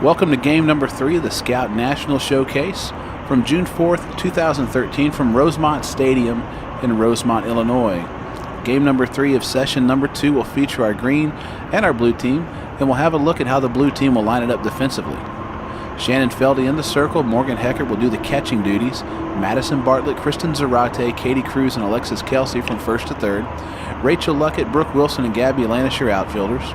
Welcome to game number 3 of the Scout National Showcase from June 4th, 2013 from Rosemont Stadium in Rosemont, Illinois. Game number 3 of session number 2 will feature our green and our blue team, and we'll have a look at how the blue team will line it up defensively. Shannon Feldy in the circle. Morgan Heckert will do the catching duties. Madison Bartlett, Kristen Zarate, Katie Cruz, and Alexis Kelsey from first to third. Rachel Luckett, Brooke Wilson, and Gabby Alanis are outfielders.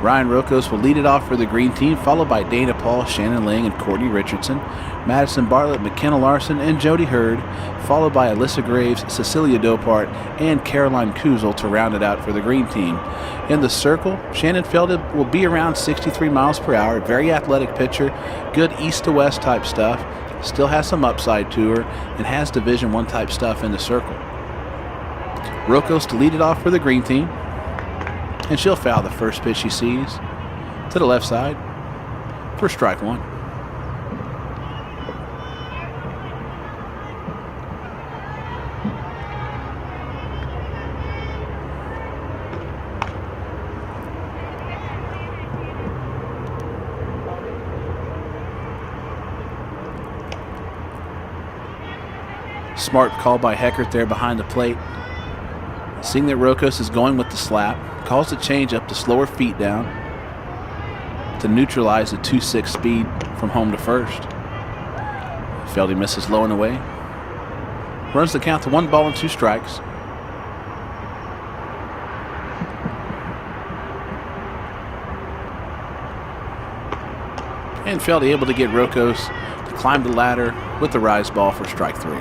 Ryan Rokos will lead it off for the green team, followed by Dana Paul, Shannon Lang, and Courtney Richardson. Madison Bartlett, McKenna Larson, and Jody Hurd, followed by Alyssa Graves, Cecilia Dopart, and Caroline Kuzel to round it out for the green team. In the circle, Shannon Feldy will be around 63 miles per hour, very athletic pitcher, good east to west type stuff, still has some upside to her, and has Division I type stuff in the circle. Rokos to lead it off for the green team, and she'll foul the first pitch she sees to the left side for strike one. Smart call by Heckert there behind the plate. Seeing that Rokos is going with the slap, calls the change up to slow her feet down to neutralize the 2.6 speed from home to first. Feldy misses low and away. Runs the count to 1 ball and 2 strikes. And Feldy able to get Rokos to climb the ladder with the rise ball for strike 3.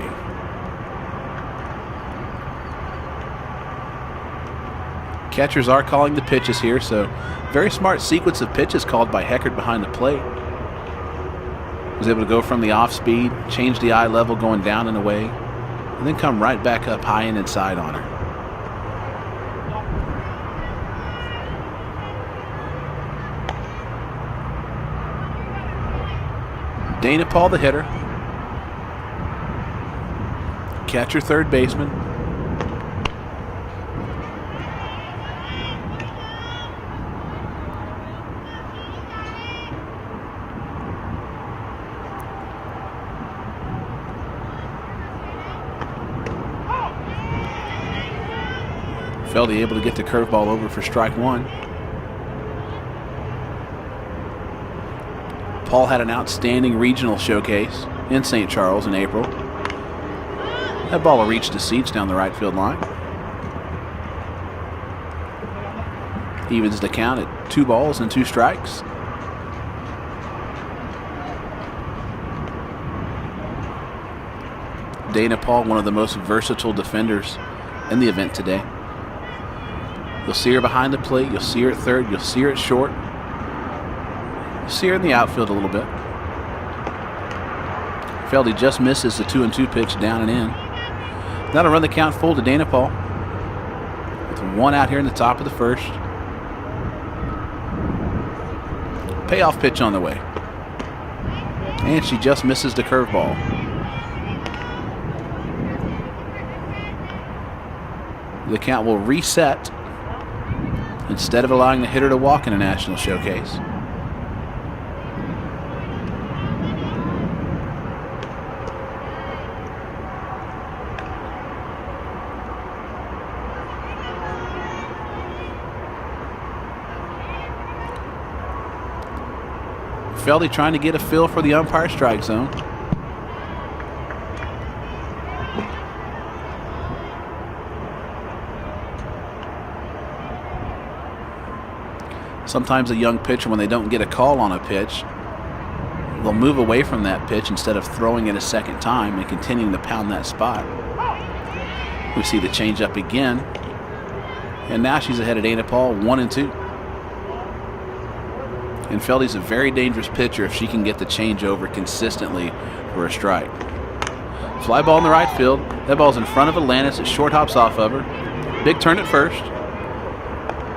Catchers are calling the pitches here, so very smart sequence of pitches called by Heckert behind the plate. Was able to go from the off speed, change the eye level going down and away, and then come right back up high and inside on her. Dana Paul, the hitter. Catcher, third baseman. Feldy able to get the curveball over for strike 1. Paul had an outstanding regional showcase in St. Charles in April. That ball will reach the seats down the right field line. Evens the count at 2 balls and 2 strikes. Dana Paul, one of the most versatile defenders in the event today. You'll see her behind the plate. You'll see her at third. You'll see her at short. You'll see her in the outfield a little bit. Feldy just misses the 2-2 pitch down and in. That'll run the count full to Dana Paul with 1 out here in the top of the first. Payoff pitch on the way. And she just misses the curveball. The count will reset instead of allowing the hitter to walk in a national showcase. Feldy trying to get a feel for the umpire strike zone. Sometimes a young pitcher, when they don't get a call on a pitch, they'll move away from that pitch instead of throwing it a second time and continuing to pound that spot. We see the changeup again. And now she's ahead of Dana Paul, 1-2. And Feldy's a very dangerous pitcher if she can get the changeover consistently for a strike. Fly ball in the right field. That ball's in front of Alanis. It short hops off of her. Big turn at first.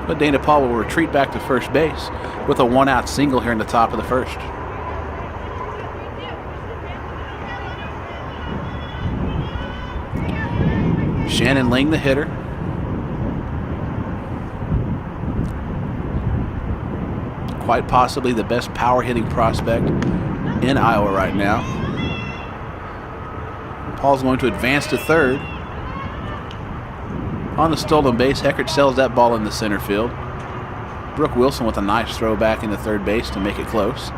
But Dana Paul will retreat back to first base with a 1-out single here in the top of the first. Shannon Lang, the hitter. quite possibly the best power hitting prospect in Iowa right now. Paul's going to advance to third. On the stolen base, Heckert sells that ball in the center field. Brooke Wilson with a nice throw back into third base to make it close.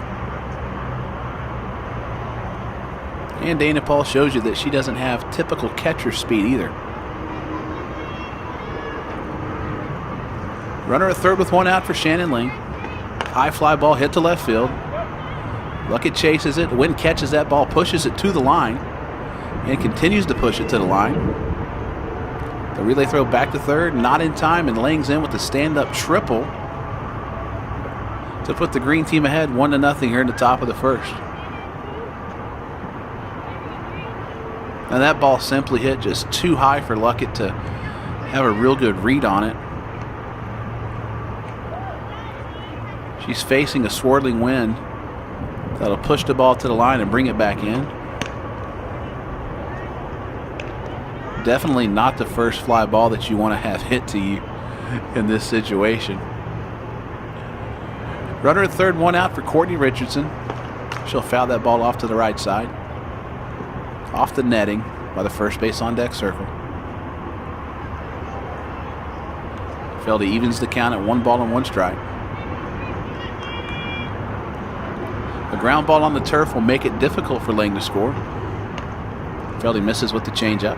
And Dana Paul shows you that she doesn't have typical catcher speed either. Runner at third with one out for Shannon Ling. High fly ball hit to left field. Luckett chases it. Wynn catches that ball, pushes it to the line, and continues to push it to the line. The relay throw back to third, not in time, and Lang's in with the stand-up triple to put the green team ahead 1-0 here in the top of the first. Now that ball simply hit just too high for Luckett to have a real good read on it. She's facing a swirling wind that'll push the ball to the line and bring it back in. Definitely not the first fly ball that you want to have hit to you in this situation. Runner at third, one out for Courtney Richardson. She'll foul that ball off to the right side. Off the netting by the first base on deck circle. Feldy evens the count at 1-1 strike. A ground ball on the turf will make it difficult for Lang to score. Feldy misses with the changeup.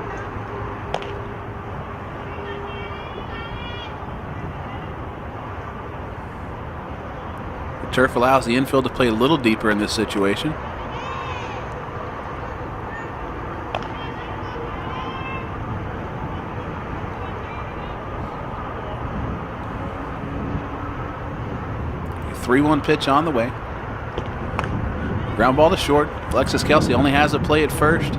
The turf allows the infield to play a little deeper in this situation. A 3-1 pitch on the way. Ground ball to short. Alexis Kelsey only has a play at first.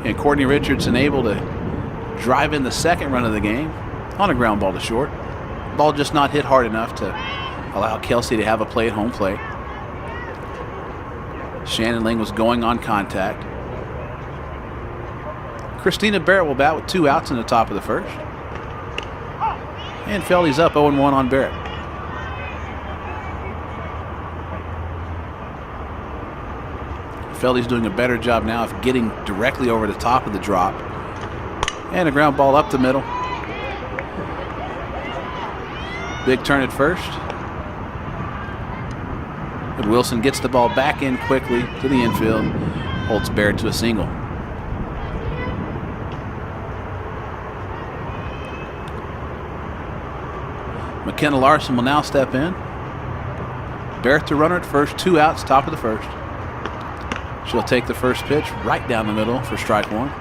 And Courtney Richardson able to drive in the second run of the game on a ground ball to short. Ball just not hit hard enough to allow Kelsey to have a play at home plate. Shannon Ling was going on contact. Christina Barrett will bat with 2 outs in the top of the first. And Feldy's up 0-1 on Barrett. Feldy's doing a better job now of getting directly over the top of the drop. And a ground ball up the middle. Big turn at first. But Wilson gets the ball back in quickly to the infield. Holds Barrett to a single. McKenna Larson will now step in. Barrett to runner at first, 2 outs, top of the first. She'll take the first pitch right down the middle for strike one.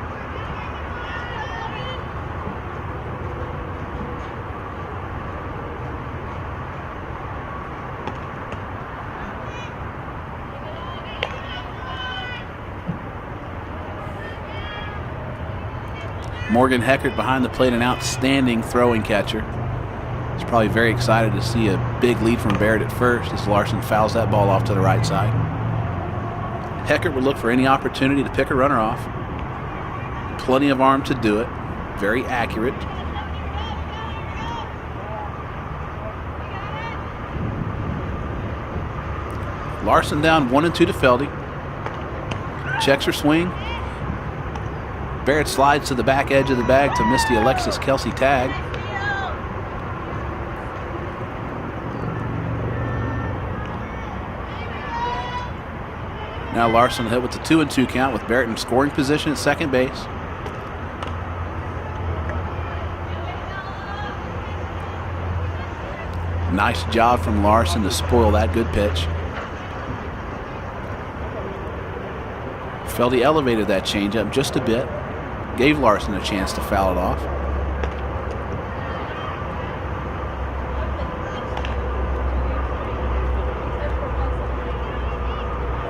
Morgan Heckert behind the plate, an outstanding throwing catcher. He's probably very excited to see a big lead from Barrett at first as Larson fouls that ball off to the right side. Heckert would look for any opportunity to pick a runner off. Plenty of arm to do it. Very accurate. Larson down 1-2 to Feldy. Checks her swing. Barrett slides to the back edge of the bag to miss the Alexis Kelsey tag. Now Larson hit with the 2-2 count with Barrett in scoring position at second base. Nice job from Larson to spoil that good pitch. Feldy elevated that changeup just a bit. Gave Larson a chance to foul it off.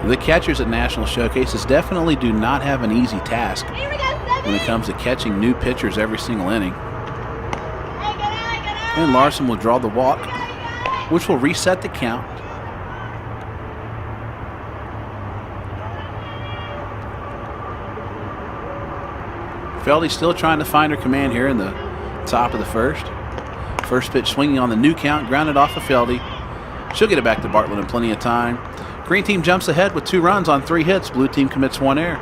The catchers at National Showcases definitely do not have an easy task when it comes to catching new pitchers every single inning. And Larson will draw the walk, which will reset the count. Feldy still trying to find her command here in the top of the first. First pitch swinging on the new count, grounded off of Feldy. She'll get it back to Bartlett in plenty of time. Green team jumps ahead with 2 runs on 3 hits. Blue team commits 1 error.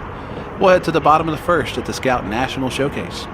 We'll head to the bottom of the first at the Scout National Showcase.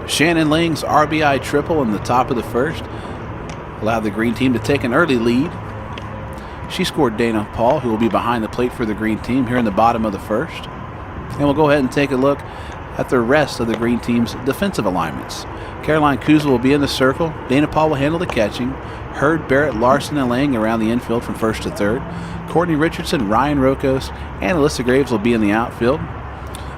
Shannon Lang's RBI triple in the top of the first allowed the green team to take an early lead. She scored Dana Paul, who will be behind the plate for the green team here in the bottom of the first. And we'll go ahead and take a look at the rest of the green team's defensive alignments. Caroline Kuzel will be in the circle. Dana Paul will handle the catching. Hurd, Barrett, Larson, and Lang around the infield from first to third. Courtney Richardson, Ryan Rokos, and Alyssa Graves will be in the outfield.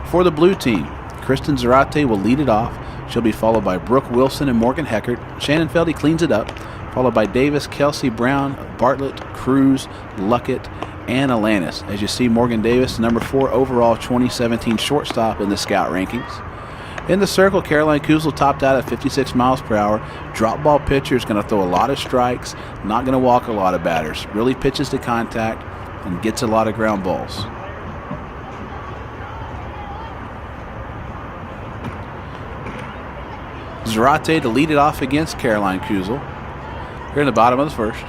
For the blue team, Kristen Zarate will lead it off. She'll be followed by Brooke Wilson and Morgan Heckert. Shannon Feldy cleans it up, followed by Davis, Kelsey Brown, Bartlett, Cruz, Luckett, and Alanis. As you see, Morgan Davis, number 4 overall 2017 shortstop in the scout rankings. In the circle, Caroline Kuzel topped out at 56 miles per hour. Drop ball pitcher is going to throw a lot of strikes, not going to walk a lot of batters. Really pitches to contact and gets a lot of ground balls. Zarate to lead it off against Caroline Kuzel. Here in the bottom of the first.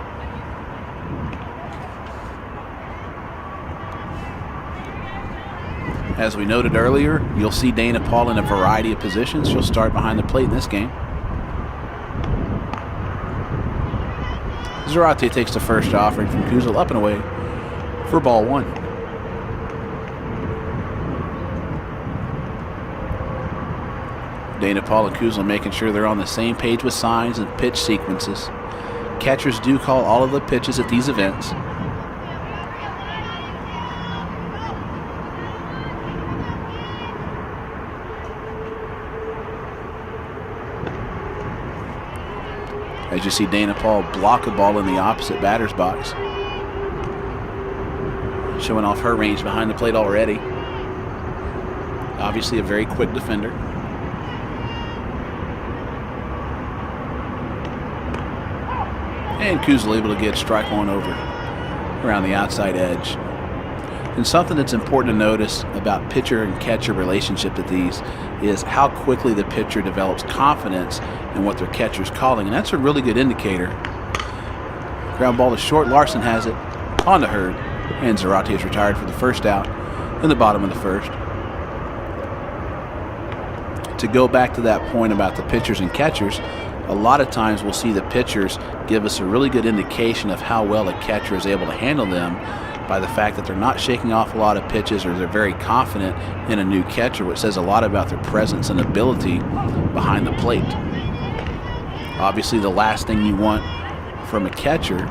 As we noted earlier, you'll see Dana Paul in a variety of positions. She'll start behind the plate in this game. Zarate takes the first offering from Kuzel, up and away for ball 1. Dana Paul and Kuzel making sure they're on the same page with signs and pitch sequences. Catchers do call all of the pitches at these events. As you see Dana Paul block a ball in the opposite batter's box. Showing off her range behind the plate already. Obviously a very quick defender. And Kuzel able to get strike 1 over around the outside edge. And something that's important to notice about pitcher and catcher relationship at these is how quickly the pitcher develops confidence in what their catcher's calling. And that's a really good indicator. Ground ball is short. Larson has it on to Hurd. And Zarate is retired for the first out in the bottom of the first. To go back to that point about the pitchers and catchers, a lot of times we'll see the pitchers give us a really good indication of how well a catcher is able to handle them by the fact that they're not shaking off a lot of pitches, or they're very confident in a new catcher, which says a lot about their presence and ability behind the plate. Obviously, the last thing you want from a catcher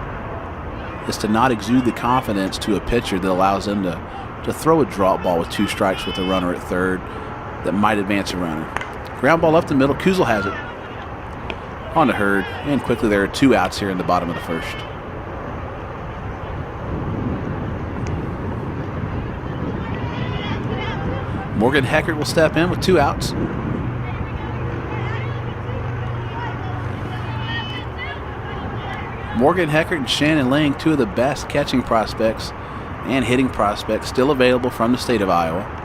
is to not exude the confidence to a pitcher that allows them to throw a drop ball with 2 strikes with a runner at third that might advance a runner. Ground ball up the middle. Kuzel has it. On to Hurd, and quickly there are 2 outs here in the bottom of the first. Morgan Heckert will step in with 2 outs. Morgan Heckert and Shannon Lang, 2 of the best catching prospects and hitting prospects still available from the state of Iowa.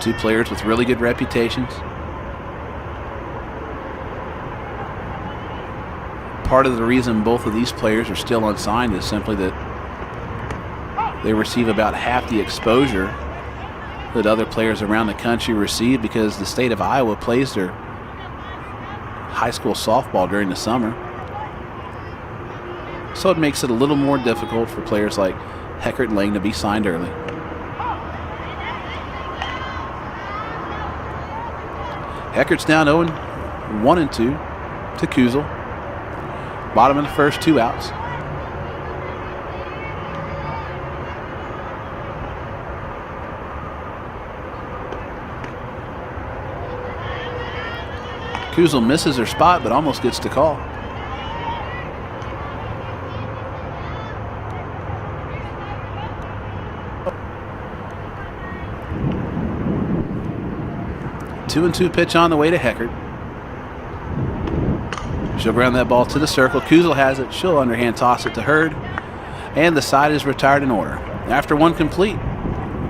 Two players with really good reputations. Part of the reason both of these players are still unsigned is simply that they receive about half the exposure that other players around the country receive, because the state of Iowa plays their high school softball during the summer. So it makes it a little more difficult for players like Heckert and Lang to be signed early. Heckert's down 0-1-2 to Kuzel. Bottom of the first, 2 outs. Kuzel misses her spot, but almost gets the call. Two and two pitch on the way to Heckert. She'll ground that ball to the circle. Kuzel has it. She'll underhand toss it to Hurd. And the side is retired in order. After one complete,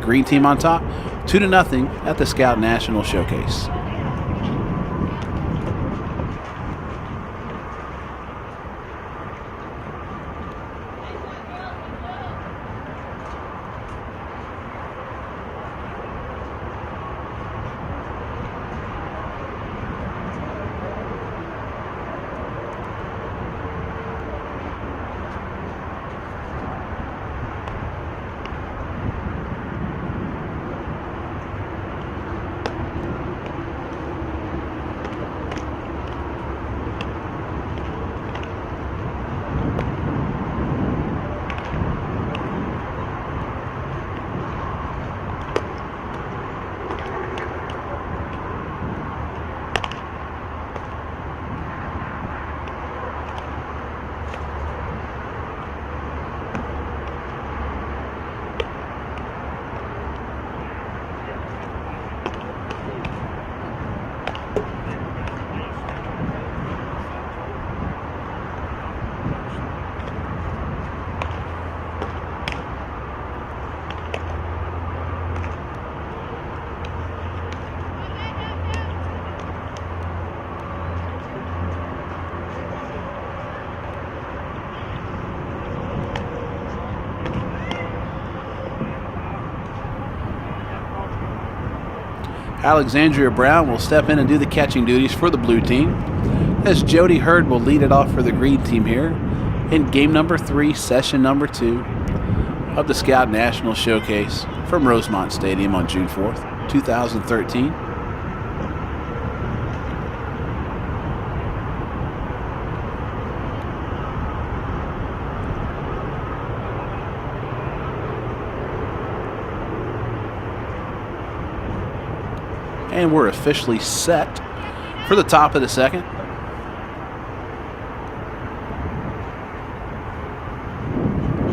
green team on top, 2-0 at the Scout National Showcase. Alexandria Brown will step in and do the catching duties for the blue team, as Jody Hurd will lead it off for the green team here in game number 3, session number 2 of the Scout National Showcase from Rosemont Stadium on June 4th, 2013. And we're officially set for the top of the second.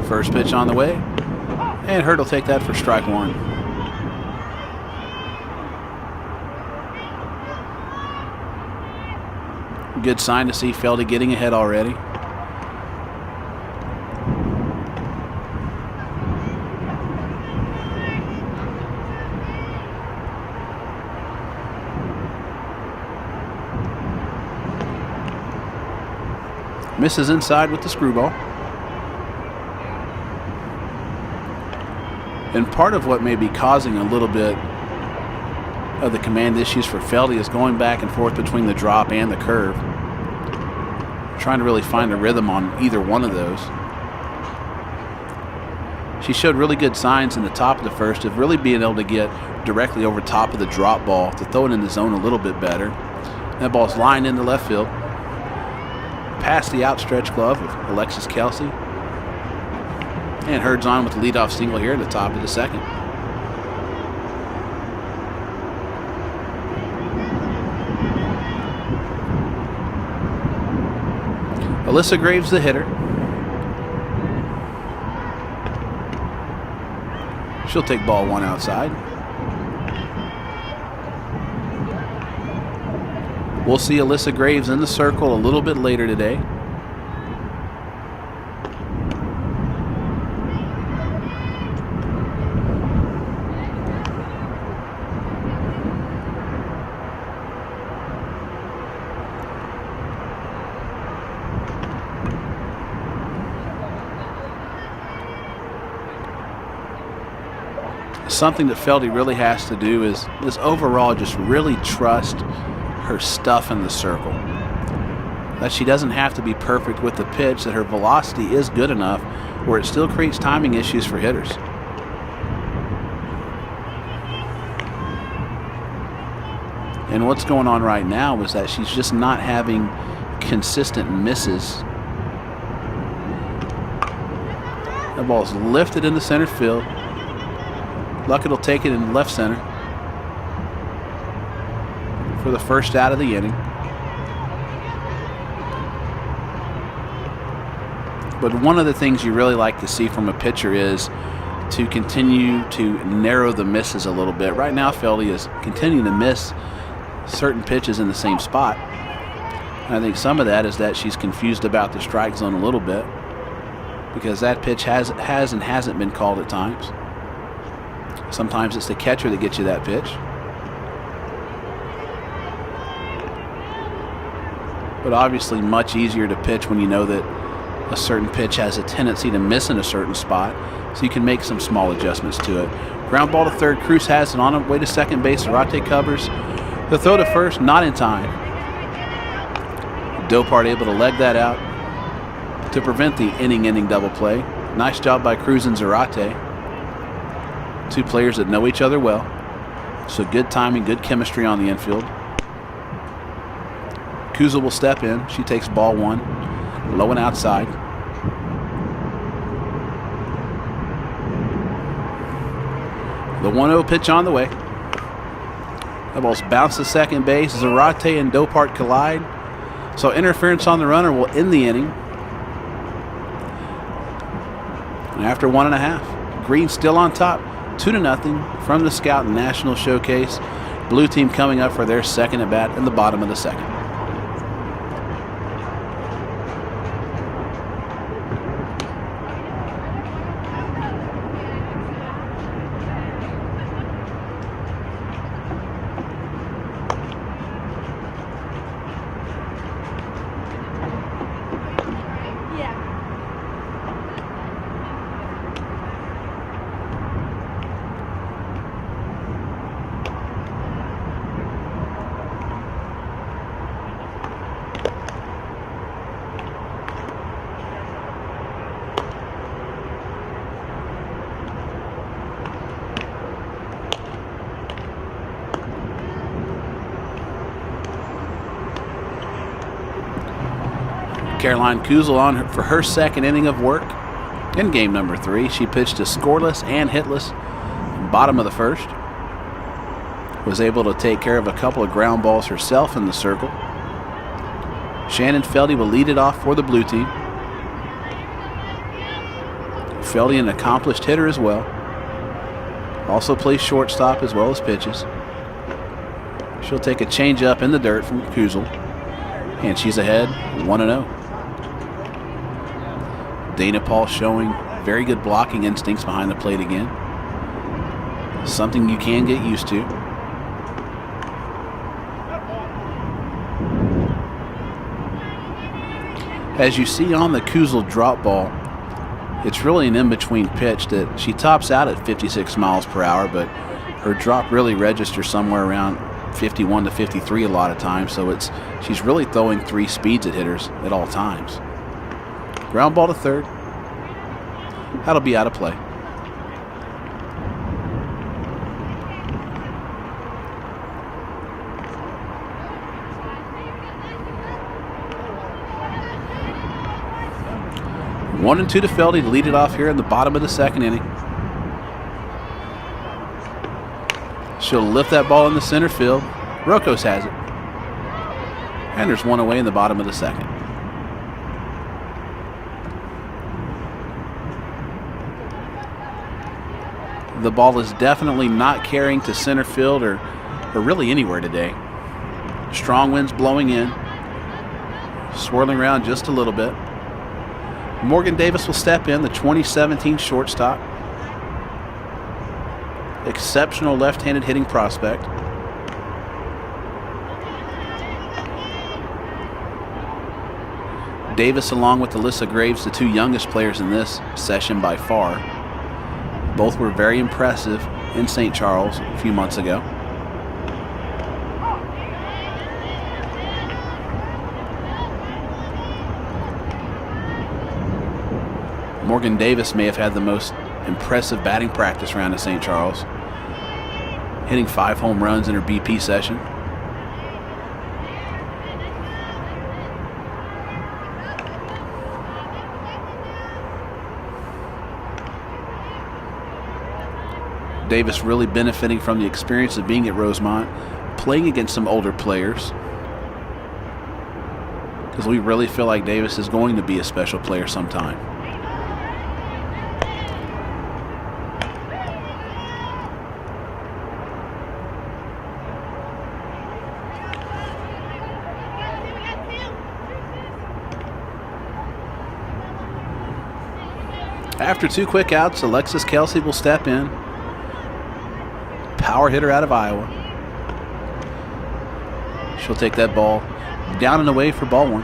First pitch on the way, and Hurd will take that for strike one. Good sign to see Feldy getting ahead already. Misses inside with the screwball. And part of what may be causing a little bit of the command issues for Feldy is going back and forth between the drop and the curve. Trying to really find a rhythm on either one of those. She showed really good signs in the top of the first of really being able to get directly over top of the drop ball to throw it in the zone a little bit better. That ball's lined into left field. Past the outstretched glove of Alexis Kelsey. And Hurd's on with the leadoff single here at the top of the second. Alyssa Graves, the hitter. She'll take ball one outside. We'll see Alyssa Graves in the circle a little bit later today. Something that Feldy really has to do is overall just really trust her stuff in the circle. That she doesn't have to be perfect with the pitch, that her velocity is good enough where it still creates timing issues for hitters. And what's going on right now is that she's just not having consistent misses. That ball's lifted into center field. Luckett will take it in left center for the first out of the inning. But one of the things you really like to see from a pitcher is to continue to narrow the misses a little bit. Right now, Feldy is continuing to miss certain pitches in the same spot. And I think some of that is that she's confused about the strike zone a little bit, because that pitch has and hasn't been called at times. Sometimes it's the catcher that gets you that pitch. But obviously much easier to pitch when you know that a certain pitch has a tendency to miss in a certain spot, so you can make some small adjustments to it. Ground ball to third. Cruz has it on her way to second base. Zarate covers. The throw to first, not in time. Dopart able to leg that out to prevent the inning double play. Nice job by Cruz and Zarate. Two players that know each other well. So good timing, good chemistry on the infield. Kuzel will step in. She takes ball one, low and outside. The 1-0 pitch on the way. The ball's bounced to second base. Zarate and Dopart collide. So interference on the runner will end the inning. And after 1.5, Green still on top, 2-0 from the Scout National Showcase. Blue team coming up for their second at bat in the bottom of the second. Caroline Kuzel on for her second inning of work in game number 3. She pitched a scoreless and hitless bottom of the first. Was able to take care of a couple of ground balls herself in the circle. Shannon Feldy will lead it off for the blue team. Feldy, an accomplished hitter as well. Also plays shortstop as well as pitches. She'll take a changeup in the dirt from Kuzel. And she's ahead 1-0. Dana Paul showing very good blocking instincts behind the plate again. Something you can get used to. As you see on the Kuzel drop ball, it's really an in-between pitch that she tops out at 56 miles per hour, but her drop really registers somewhere around 51 to 53 a lot of times, so she's really throwing 3 speeds at hitters at all times. Ground ball to third. That'll be out of play. One and 2 to Feldy to lead it off here in the bottom of the second inning. She'll lift that ball in the center field. Rocos has it. And there's one away in the bottom of the second. The ball is definitely not carrying to center field or really anywhere today. Strong winds blowing in. Swirling around just a little bit. Morgan Davis will step in, the 2017 shortstop. Exceptional left-handed hitting prospect. Davis along with Alyssa Graves, the 2 youngest players in this session by far. Both were very impressive in St. Charles a few months ago. Morgan Davis may have had the most impressive batting practice round at St. Charles, hitting 5 home runs in her BP session. Davis really benefiting from the experience of being at Rosemont, playing against some older players, because we really feel like Davis is going to be a special player sometime. After 2 quick outs, Alexis Kelsey will step in. Power hitter out of Iowa. She'll take that ball down and away for ball 1.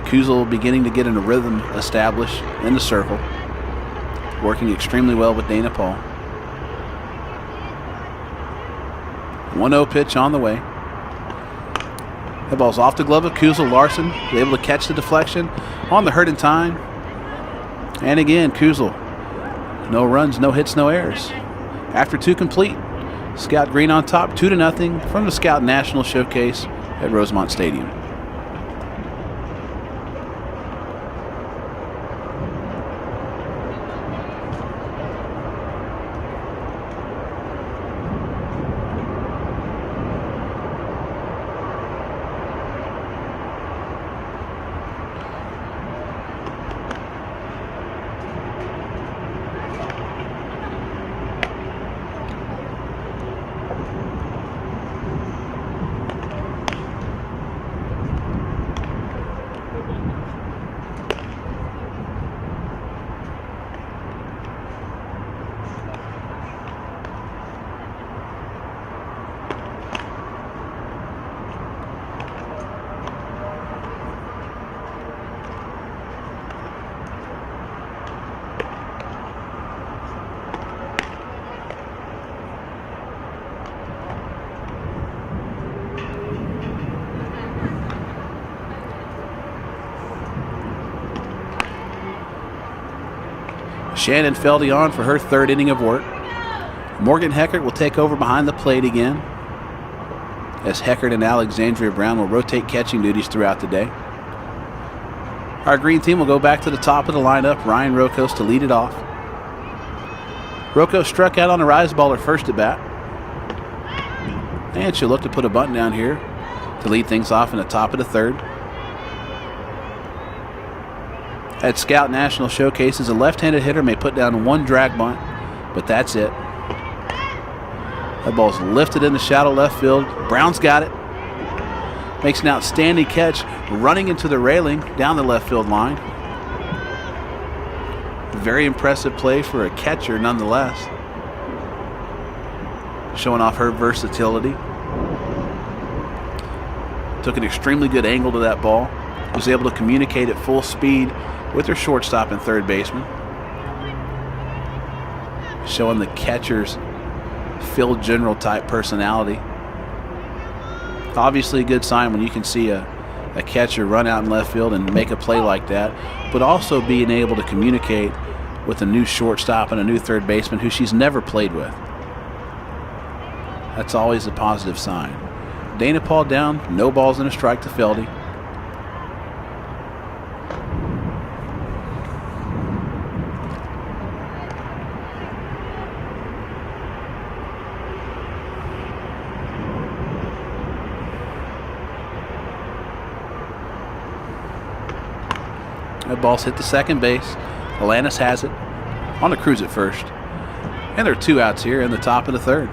Kuzel beginning to get in a rhythm established in the circle. Working extremely well with Dana Paul. 1-0 pitch on the way. That ball's off the glove of Kuzel. Larson able to catch the deflection on the hurt in time. And again, Kuzel. No runs, no hits, no errors. After 2 complete, Scout Green on top, 2-0 from the Scout National Showcase at Rosemont Stadium. Shannon Feldy on for her 3rd inning of work. Morgan Heckert will take over behind the plate again, as Heckert and Alexandria Brown will rotate catching duties throughout the day. Our green team will go back to the top of the lineup. Ryan Rokos to lead it off. Rokos struck out on a rise ball her first at bat. And she'll look to put a bunt down here to lead things off in the top of the 3rd. At Scout National Showcases, a left-handed hitter may put down 1 drag bunt, but that's it. That ball's lifted in the shallow left field. Brown's got it. Makes an outstanding catch, running into the railing down the left field line. Very impressive play for a catcher nonetheless. Showing off her versatility. Took an extremely good angle to that ball. Was able to communicate at full speed with her shortstop and 3rd baseman. Showing the catcher's Phil General type personality. Obviously a good sign when you can see a catcher run out in left field and make a play like that, but also being able to communicate with a new shortstop and a new 3rd baseman who she's never played with. That's always a positive sign. Dana Paul down, no balls and a strike to Feldy. That ball's hit the second base. Alanis has it on the cruise at first. And there are 2 outs here in the top of the 3rd.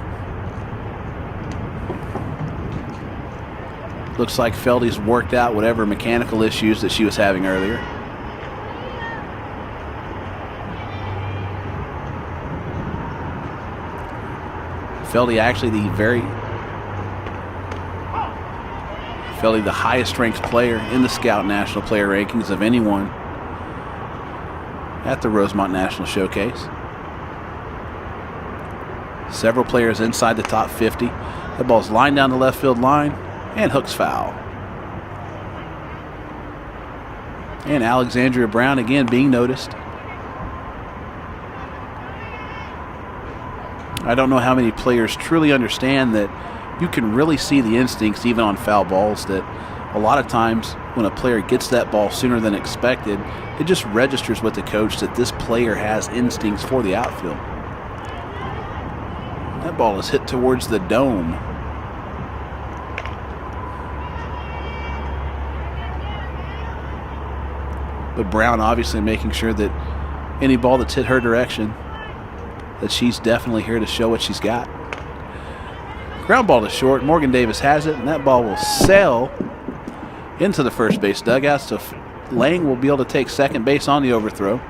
Looks like Feldy's worked out whatever mechanical issues that she was having earlier. Feldy actually the highest ranked player in the Scout National Player Rankings of anyone at the Rosemont National Showcase. Several players inside the top 50. The ball's lined down the left field line and hooks foul. And Alexandria Brown again being noticed. I don't know how many players truly understand that you can really see the instincts even on foul balls, that a lot of times when a player gets that ball sooner than expected, it just registers with the coach that this player has instincts for the outfield. That ball is hit towards the dome. But Brown obviously making sure that any ball that's hit her direction, that she's definitely here to show what she's got. Ground ball to short. Morgan Davis has it, and that ball will sail into the first base dugouts to Lang will be able to take second base on the overthrow.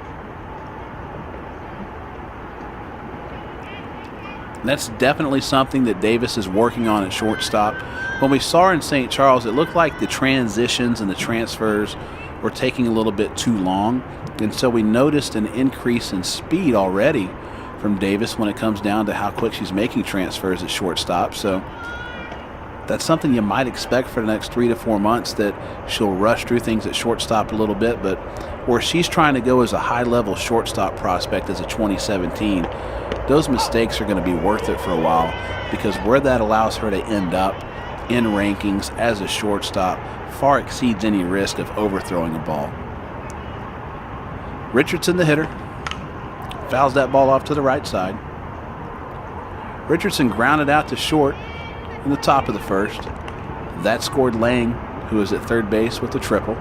And that's definitely something that Davis is working on at shortstop. When we saw her in St. Charles, it looked like the transitions and the transfers were taking a little bit too long. And so we noticed an increase in speed already from Davis when it comes down to how quick she's making transfers at shortstop. So that's something you might expect for the next 3 to 4 months, that she'll rush through things at shortstop a little bit. But where she's trying to go as a high-level shortstop prospect as a 2017, those mistakes are going to be worth it for a while, because where that allows her to end up in rankings as a shortstop far exceeds any risk of overthrowing a ball. Richardson, the hitter, fouls that ball off to the right side. Richardson grounded out to short in the top of the first. That scored Lang, who is at third base, with a triple.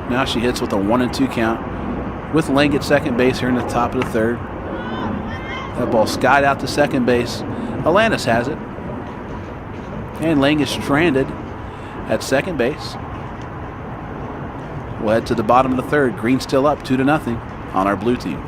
Now she hits with a 1-2 count with Lang at second base here in the top of the third. That ball skied out to second base. Alanis has it. And Lang is stranded at second base. We'll head to the bottom of the third. Green still up 2-0 on our blue team.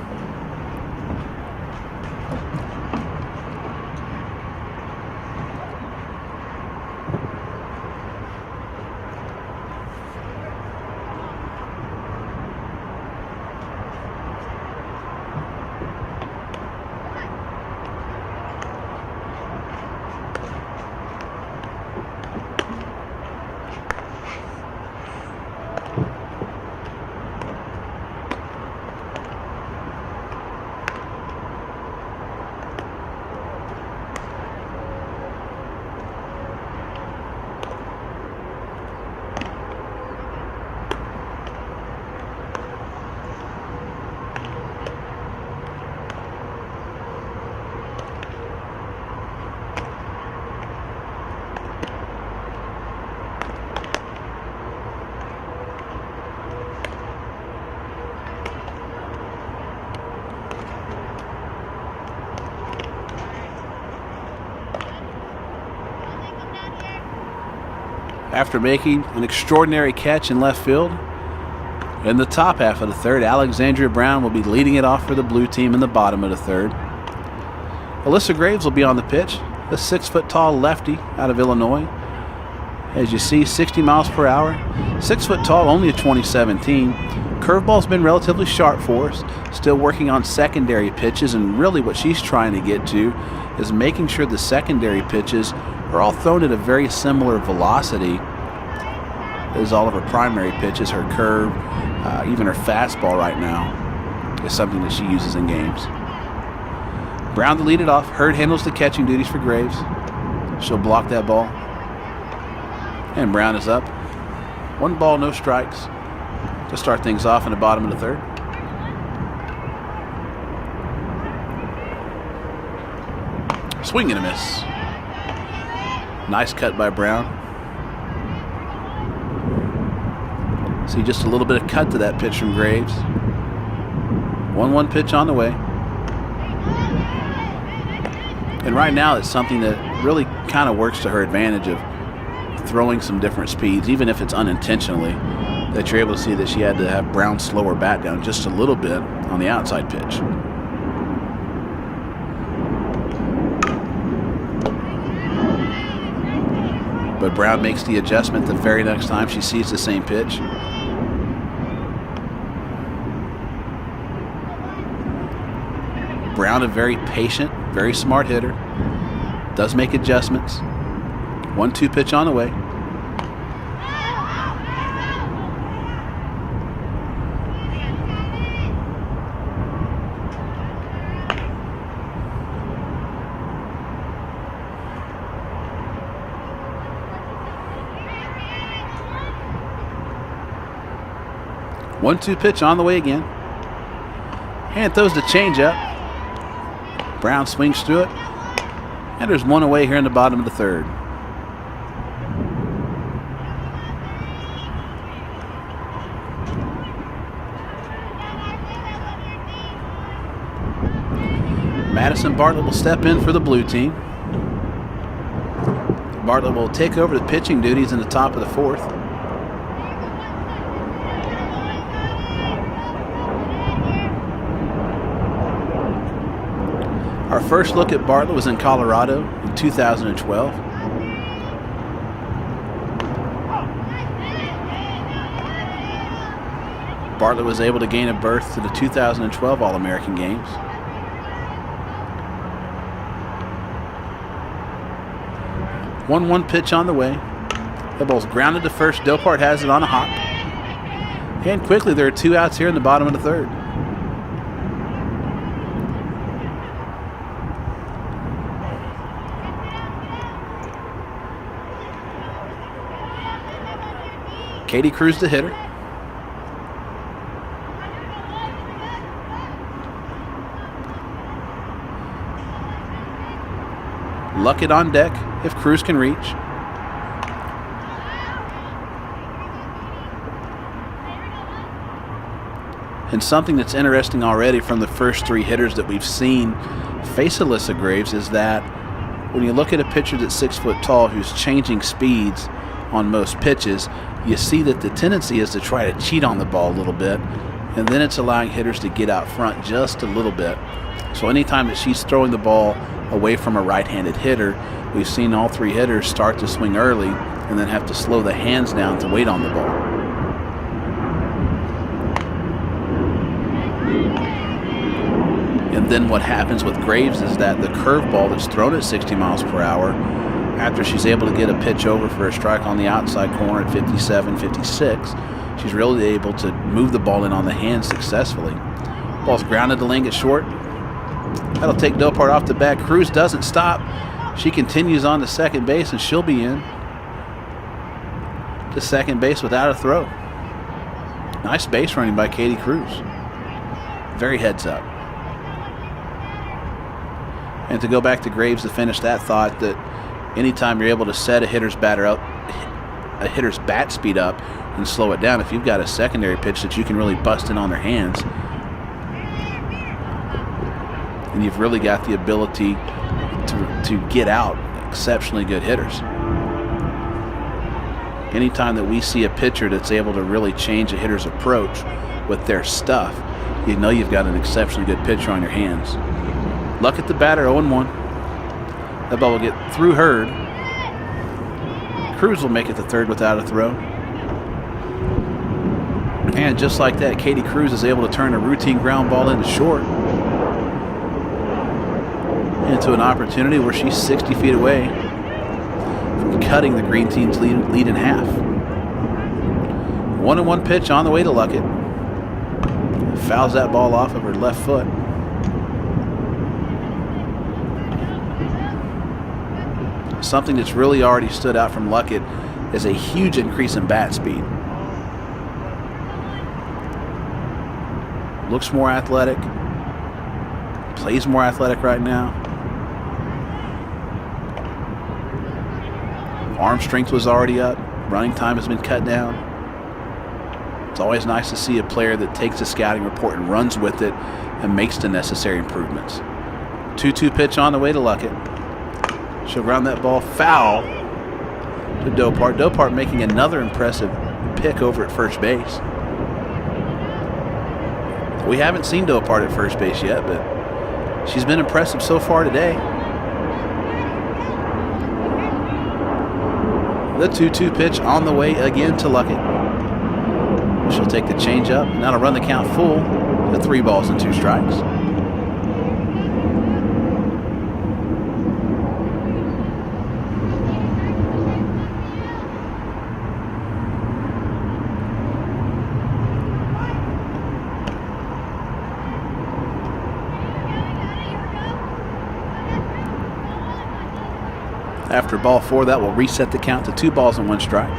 After making an extraordinary catch in left field, in the top half of the third, Alexandria Brown will be leading it off for the blue team in the bottom of the third. Alyssa Graves will be on the pitch, a 6-foot-tall lefty out of Illinois. As you see, 60 miles per hour, 6 foot tall, only a 2017. Curveball's been relatively sharp for us, still working on secondary pitches, and really what she's trying to get to is making sure the secondary pitches are all thrown at a very similar velocity as all of her primary pitches. Her curve, even her fastball right now is something that she uses in games. Brown to lead it off. Hurd handles the catching duties for Graves. She'll block that ball. And Brown is up. 1 ball, no strikes to start things off in the bottom of the third. Swing and a miss. Nice cut by Brown. See just a little bit of cut to that pitch from Graves. 1-1 pitch on the way. And right now it's something that really kind of works to her advantage of throwing some different speeds, even if it's unintentionally, that you're able to see that she had to have Brown slow her bat down just a little bit on the outside pitch. But Brown makes the adjustment the very next time she sees the same pitch. Brown, a very patient, very smart hitter, does make adjustments. 1-2 pitch on the way. One-two pitch on the way again. And throws the changeup. Brown swings through it. And there's one away here in the bottom of the third. Madison Bartlett will step in for the blue team. Bartlett will take over the pitching duties in the top of the fourth. Our first look at Bartlett was in Colorado in 2012. Bartlett was able to gain a berth to the 2012 All-American Games. One pitch on the way. The ball's grounded to first. Dopart has it on a hop. And quickly, there are 2 outs here in the bottom of the third. Katie Cruz, the hitter. Luckett on deck if Cruz can reach. And something that's interesting already from the first 3 hitters that we've seen face Alyssa Graves is that when you look at a pitcher that's 6 foot tall who's changing speeds on most pitches, you see that the tendency is to try to cheat on the ball a little bit, and then it's allowing hitters to get out front just a little bit. So anytime that she's throwing the ball away from a right-handed hitter, we've seen all 3 hitters start to swing early and then have to slow the hands down to wait on the ball. And then what happens with Graves is that the curveball that's thrown at 60 miles per hour, after she's able to get a pitch over for a strike on the outside corner at 57, 56, she's really able to move the ball in on the hand successfully. Ball's grounded to Ling at short. That'll take Dopart off the bat. Cruz doesn't stop. She continues on to second base, and she'll be in to second base without a throw. Nice base running by Katie Cruz. Very heads up. And to go back to Graves to finish that thought, that anytime you're able to set a hitter's bat speed up and slow it down, if you've got a secondary pitch that you can really bust in on their hands, and you've really got the ability to get out exceptionally good hitters. Anytime that we see a pitcher that's able to really change a hitter's approach with their stuff, you know you've got an exceptionally good pitcher on your hands. Luckett the batter, 0-1. That ball will get through Hurd. Cruz will make it to third without a throw. And just like that, Katie Cruz is able to turn a routine ground ball into short, into an opportunity where she's 60 feet away from cutting the green team's lead in half. 1-1 pitch on the way to Luckett. Fouls that ball off of her left foot. Something that's really already stood out from Luckett is a huge increase in bat speed. Looks more athletic. Plays more athletic right now. Arm strength was already up. Running time has been cut down. It's always nice to see a player that takes a scouting report and runs with it and makes the necessary improvements. 2-2 pitch on the way to Luckett. She'll ground that ball foul to Dopart. Dopart making another impressive pick over at first base. We haven't seen Dopart at first base yet, but she's been impressive so far today. The 2-2 pitch on the way again to Luckett. She'll take the changeup, and that'll run the count full to 3 balls and 2 strikes. After ball 4, that will reset the count to 2 balls and 1 strike.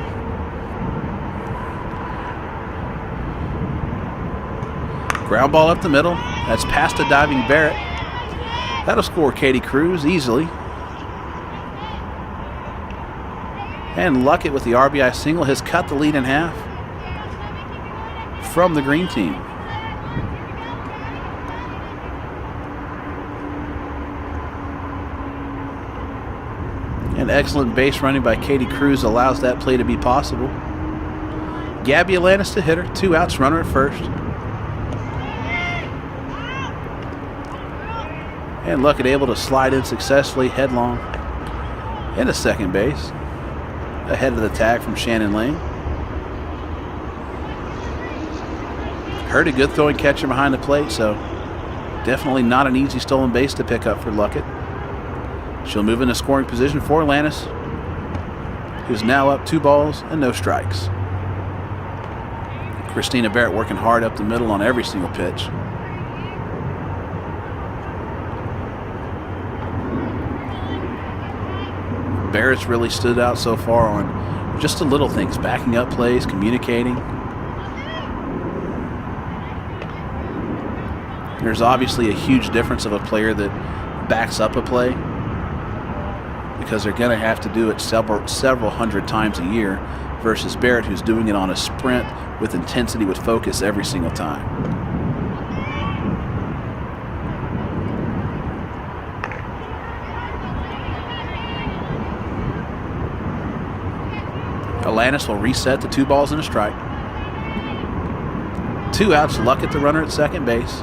Ground ball up the middle. That's past a diving Barrett. That'll score Katie Cruz easily. And Luckett with the RBI single has cut the lead in half from the green team. An excellent base running by Katie Cruz allows that play to be possible. Gabby Atlantis to hit her. 2 outs, runner at first. And Luckett able to slide in successfully headlong into second base, ahead of the tag from Shannon Lang. Hurd a good throwing catcher behind the plate, so definitely not an easy stolen base to pick up for Luckett. She'll move into scoring position for Atlantis, who's now up 2 balls and no strikes. Christina Barrett working hard up the middle on every single pitch. Barrett's really stood out so far on just the little things, backing up plays, communicating. There's obviously a huge difference of a player that backs up a play, because they're going to have to do it several hundred times a year, versus Barrett, who's doing it on a sprint with intensity, with focus every single time. Atlantis will reset to 2 balls and a strike. 2 outs, Luckett the runner at second base.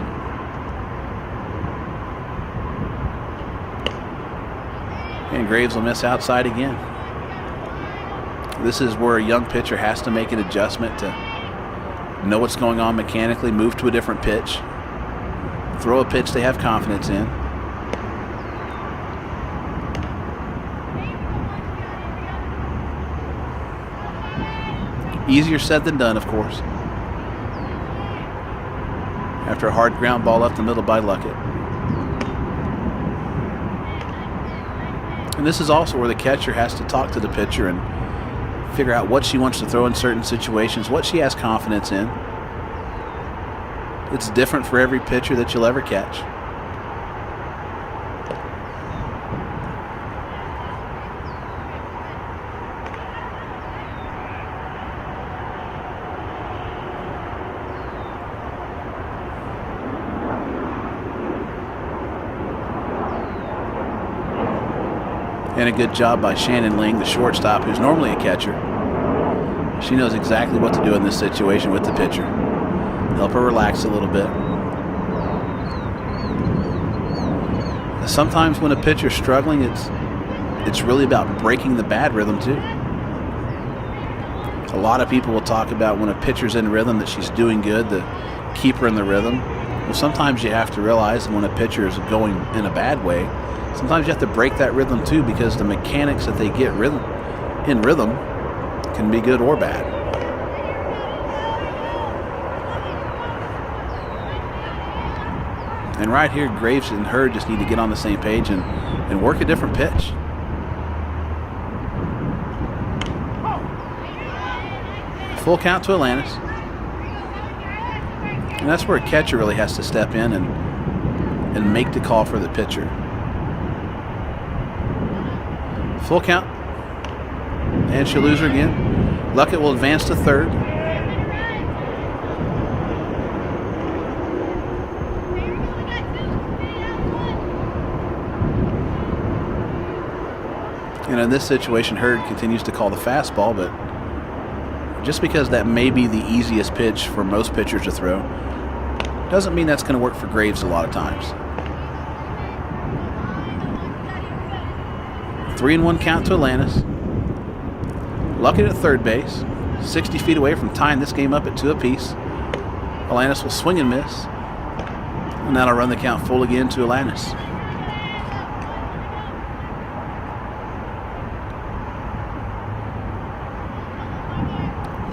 And Graves will miss outside again. This is where a young pitcher has to make an adjustment to know what's going on mechanically, move to a different pitch, throw a pitch they have confidence in. Easier said than done, of course, after a hard ground ball up the middle by Luckett. And this is also where the catcher has to talk to the pitcher and figure out what she wants to throw in certain situations, what she has confidence in. It's different for every pitcher that you'll ever catch. And a good job by Shannon Ling, the shortstop, who's normally a catcher. She knows exactly what to do in this situation with the pitcher. Help her relax a little bit. Sometimes when a pitcher's struggling, it's really about breaking the bad rhythm too. A lot of people will talk about when a pitcher's in rhythm that she's doing good to keep her in the rhythm. Well, sometimes you have to realize that when a pitcher is going in a bad way, sometimes you have to break that rhythm too, because the mechanics that they get in rhythm can be good or bad. And right here, Graves and Hurd just need to get on the same page and work a different pitch. Full count to Atlantis. And that's where a catcher really has to step in and make the call for the pitcher. Full count. And she'll lose her again. Luckett will advance to third. And in this situation, Hurd continues to call the fastball, but just because that may be the easiest pitch for most pitchers to throw, doesn't mean that's going to work for Graves a lot of times. 3-1 count to Atlantis. Luckett at third base, 60 feet away from tying this game up at 2 apiece. Atlantis will swing and miss, and that'll run the count full again to Atlantis.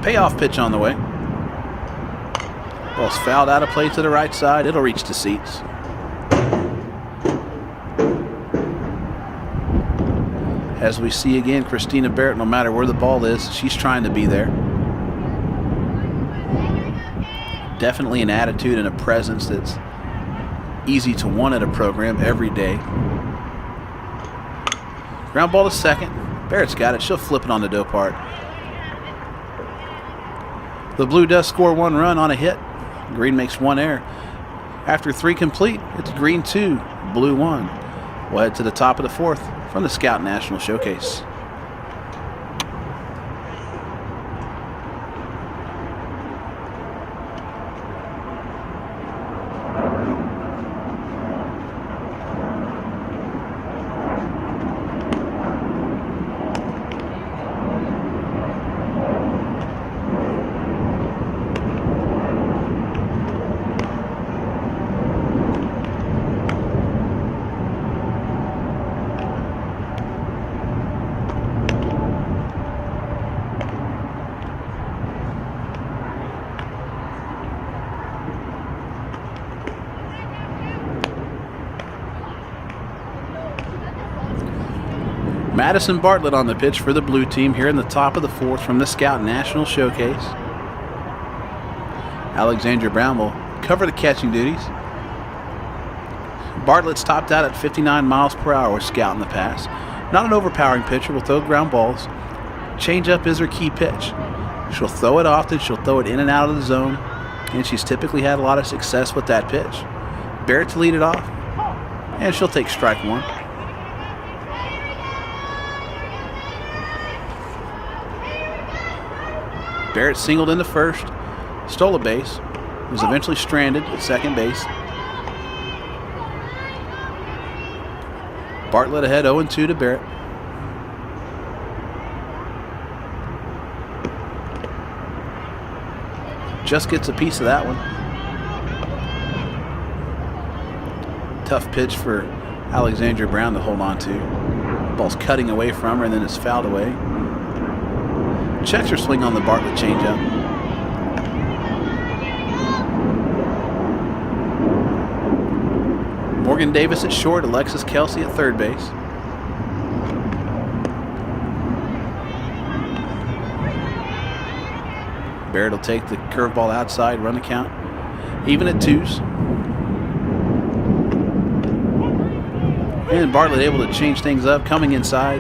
Payoff pitch on the way. Ball's fouled out of play to the right side. It'll reach the seats. As we see again, Christina Barrett, no matter where the ball is, she's trying to be there. Definitely an attitude and a presence that's easy to want at a program every day. Ground ball to second. Barrett's got it. She'll flip it on the Dopart. The Blue does score 1 run on a hit. Green makes 1 error. After 3 complete, it's Green 2, Blue 1. We'll head to the top of the 4th from the Scout National Showcase. Madison Bartlett on the pitch for the blue team here in the top of the 4th from the Scout National Showcase. Alexandra Brown will cover the catching duties. Bartlett's topped out at 59 miles per hour with Scout in the past. Not an overpowering pitcher, will throw ground balls. Changeup is her key pitch. She'll throw it often, she'll throw it in and out of the zone, and she's typically had a lot of success with that pitch. Barrett to lead it off, and she'll take strike 1. Barrett singled into first, stole a base, was eventually stranded at second base. Bartlett ahead 0-2 to Barrett. Just gets a piece of that one. Tough pitch for Alexandra Brown to hold on to. Ball's cutting away from her and then it's fouled away. Checks her swing on the Bartlett changeup. Morgan Davis at short, Alexis Kelsey at third base. Barrett will take the curveball outside, run the count. Even at 2s. And Bartlett able to change things up, coming inside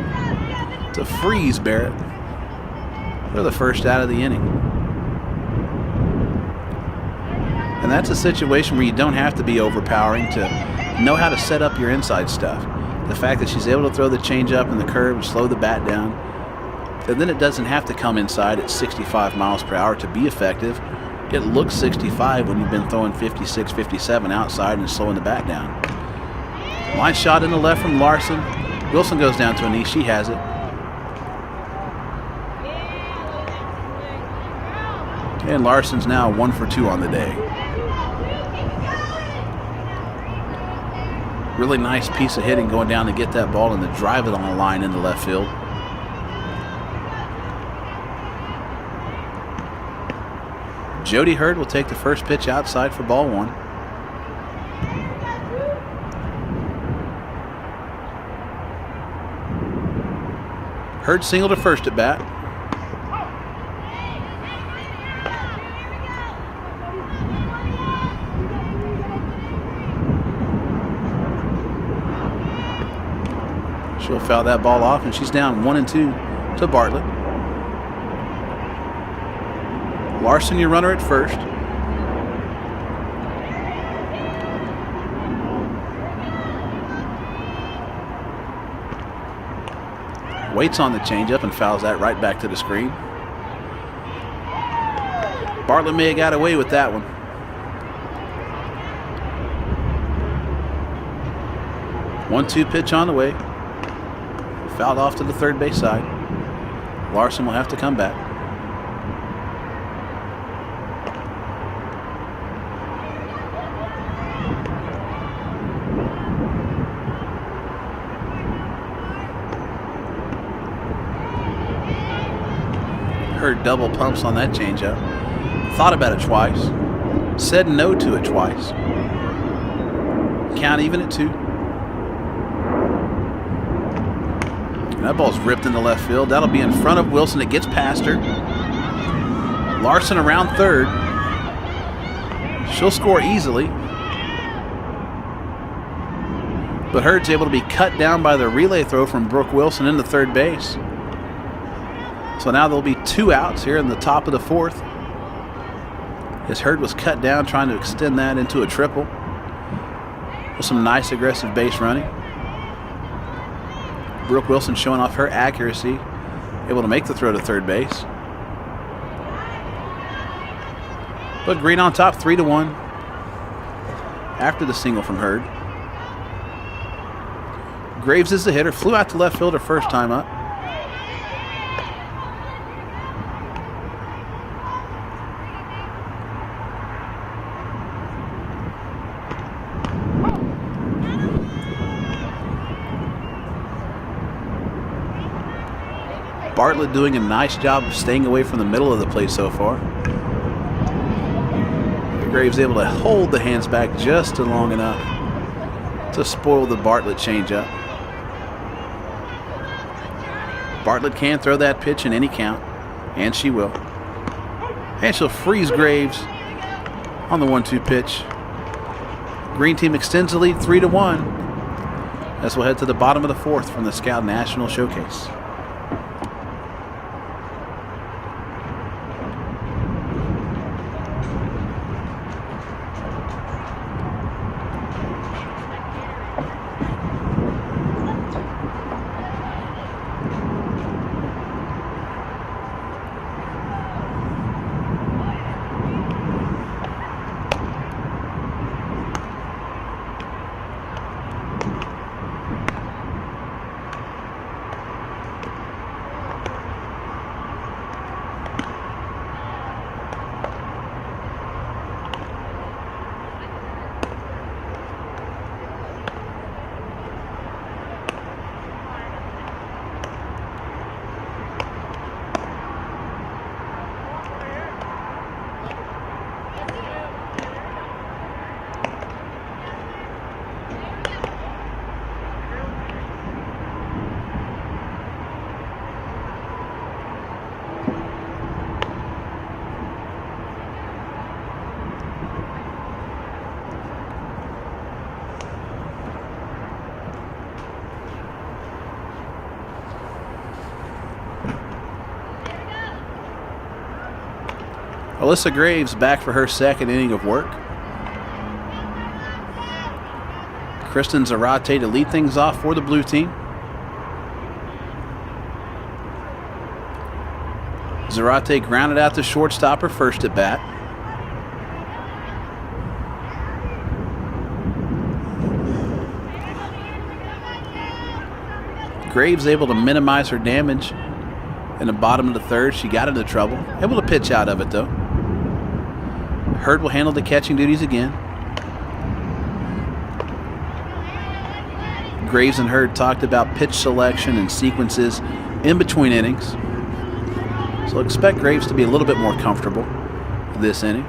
to freeze Barrett for the first out of the inning. And that's a situation where you don't have to be overpowering to know how to set up your inside stuff. The fact that she's able to throw the changeup and the curve and slow the bat down, and then it doesn't have to come inside at 65 miles per hour to be effective. It looks 65 when you've been throwing 56, 57 outside and slowing the bat down. Line shot in the left from Larson. Wilson goes down to a knee. She has it. And Larson's now 1 for 2 on the day. Really nice piece of hitting going down to get that ball and to drive it on the line into left field. Jody Hurd will take the first pitch outside for ball 1. Hurd single to first at bat. She'll foul that ball off, and she's down 1-2 to Bartlett. Larson, your runner at first. Waits on the changeup and fouls that right back to the screen. Bartlett may have got away with that one. One-two pitch on the way. Fouled off to the third base side. Larson will have to come back. Heard double pumps on that changeup. Thought about it twice. Said no to it twice. Count even at 2. That ball's ripped into left field. That'll be in front of Wilson. It gets past her. Larson around third. She'll score easily. But Hurd's able to be cut down by the relay throw from Brooke Wilson into third base. So now there'll be 2 outs here in the top of the 4th. As Hurd was cut down trying to extend that into a triple. With some nice aggressive base running. Brooke Wilson showing off her accuracy, able to make the throw to third base. But Green on top, 3-1 after the single from Hurd. Graves is the hitter, flew out to left field her first time up. Bartlett doing a nice job of staying away from the middle of the plate so far. Graves able to hold the hands back just long enough to spoil the Bartlett changeup. Bartlett can throw that pitch in any count, and she will. And she'll freeze Graves on the 1-2 pitch. Green team extends the lead 3-1 as we'll head to the bottom of the 4th from the Scout National Showcase. Alyssa Graves back for her 2nd inning of work. Kristen Zarate to lead things off for the blue team. Zarate grounded out to shortstop her first at bat. Graves able to minimize her damage in the bottom of the 3rd. She got into trouble. Able to pitch out of it, though. Hurd will handle the catching duties again. Graves and Hurd talked about pitch selection and sequences in between innings. So expect Graves to be a little bit more comfortable this inning.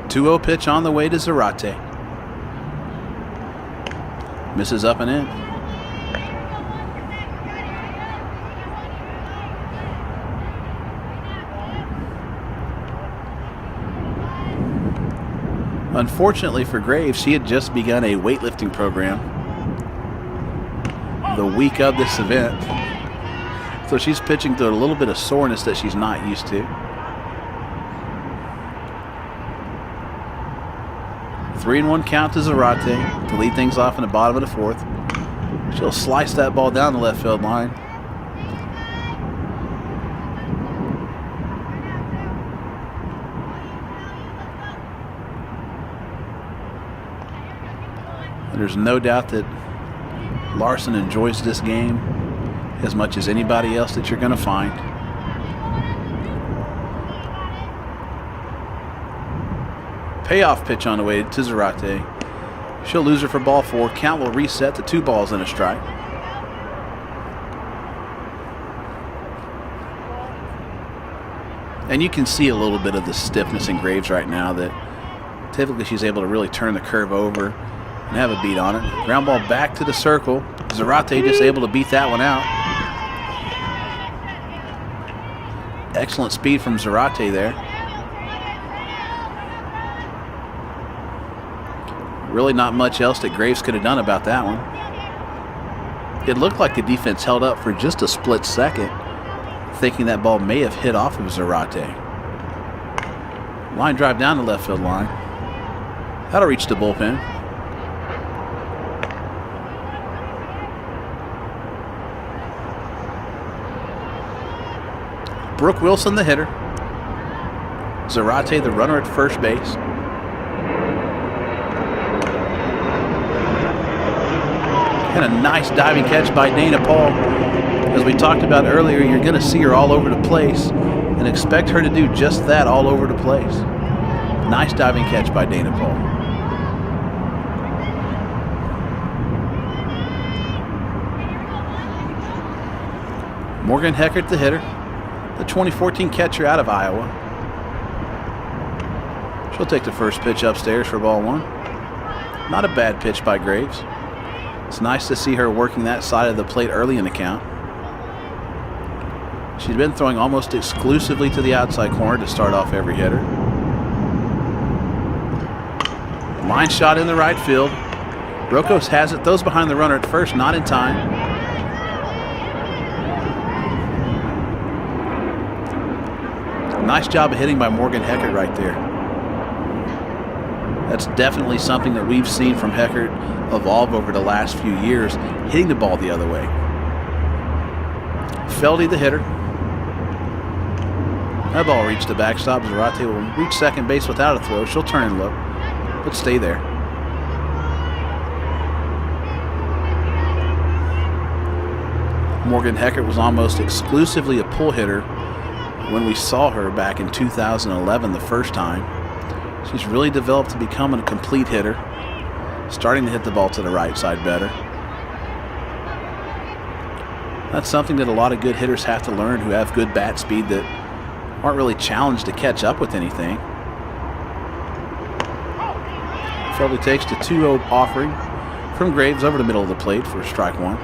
Two-0 pitch on the way to Zarate. Misses up and in. Unfortunately for Graves, she had just begun a weightlifting program the week of this event. So she's pitching through a little bit of soreness that she's not used to. 3-1 count to Zarate to lead things off in the bottom of the 4th. She'll slice that ball down the left field line. And there's no doubt that Larson enjoys this game as much as anybody else that you're going to find. Payoff pitch on the way to Zarate. She'll lose her for ball 4. Count will reset to 2 balls and a strike. And you can see a little bit of the stiffness in Graves right now that typically she's able to really turn the curve over and have a beat on it. Ground ball back to the circle. Zarate just able to beat that one out. Excellent speed from Zarate there. Really not much else that Graves could have done about that one. It looked like the defense held up for just a split second, thinking that ball may have hit off of Zarate. Line drive down the left field line. That'll reach the bullpen. Brooke Wilson, the hitter. Zarate, the runner at first base. And a nice diving catch by Dana Paul. As we talked about earlier, you're going to see her all over the place and expect her to do just that all over the place. Nice diving catch by Dana Paul. Morgan Heckert, the hitter. the 2014 catcher out of Iowa. She'll take the first pitch upstairs for ball 1. Not a bad pitch by Graves. It's nice to see her working that side of the plate early in the count. She's been throwing almost exclusively to the outside corner to start off every hitter. Line shot in the right field. Brokos has it, throws behind the runner at first, not in time. Nice job of hitting by Morgan Heckert right there. That's definitely something that we've seen from Heckert evolve over the last few years, hitting the ball the other way. Feldy, the hitter. That ball reached the backstop. Zarate will reach second base without a throw. She'll turn and look, but stay there. Morgan Heckert was almost exclusively a pull hitter when we saw her back in 2011 the first time. She's really developed to become a complete hitter, starting to hit the ball to the right side better. That's something that a lot of good hitters have to learn who have good bat speed that aren't really challenged to catch up with anything. Feldy takes the 2-0 offering from Graves over the middle of the plate for strike 1.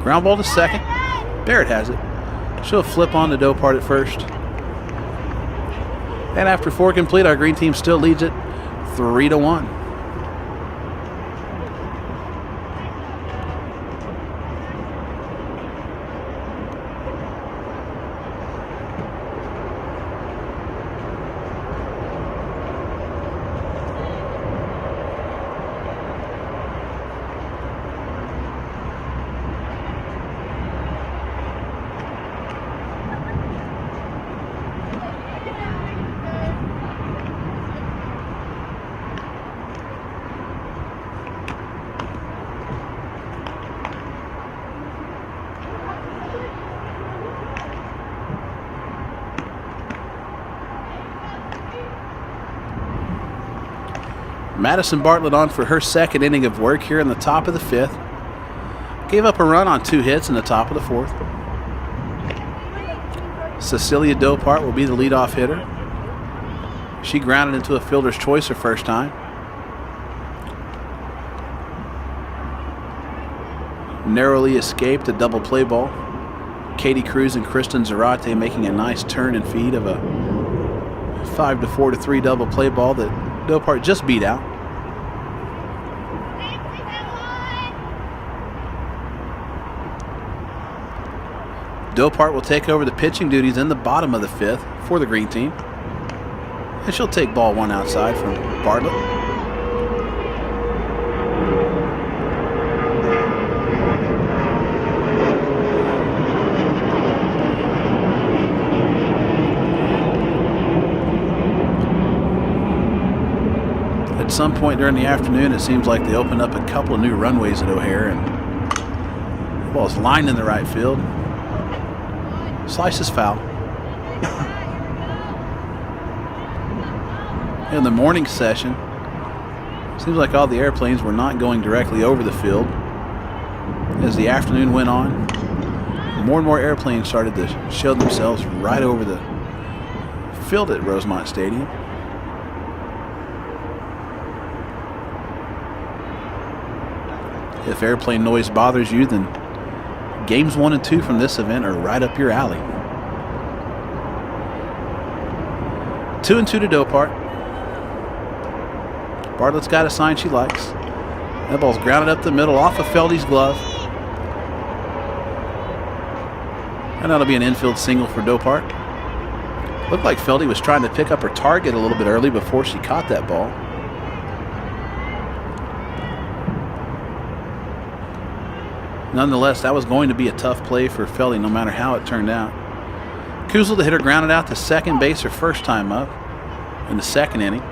Ground ball to second. Barrett has it. She'll flip on to Dopart at first. And after 4 complete, our green team still leads it 3-1. Madison Bartlett on for her second inning of work here in the top of the 5th. Gave up a run on 2 hits in the top of the 4th. Cecilia Dopart will be the leadoff hitter. She grounded into a fielder's choice her first time. Narrowly escaped a double play ball. Katie Cruz and Kristen Zarate making a nice turn and feed of a 5-4-3 double play ball that Dopart just beat out. Dopart will take over the pitching duties in the bottom of the 5th for the green team. And she'll take ball 1 outside from Bartlett. At some point during the afternoon, it seems like they opened up a couple of new runways at O'Hare, and the ball is lined in the right field. Slice is foul. In the morning session, seems like all the airplanes were not going directly over the field. As the afternoon went on, more and more airplanes started to show themselves right over the field at Rosemont Stadium. If airplane noise bothers you, then games 1 and 2 from this event are right up your alley. 2-2 to Dopart. Bartlett's got a sign she likes. That ball's grounded up the middle off of Feldy's glove. And that'll be an infield single for Dopart. Looked like Feldy was trying to pick up her target a little bit early before she caught that ball. Nonetheless, that was going to be a tough play for Feldy no matter how it turned out. Kuzel, the hitter, grounded out to second base her first time up in the 2nd inning.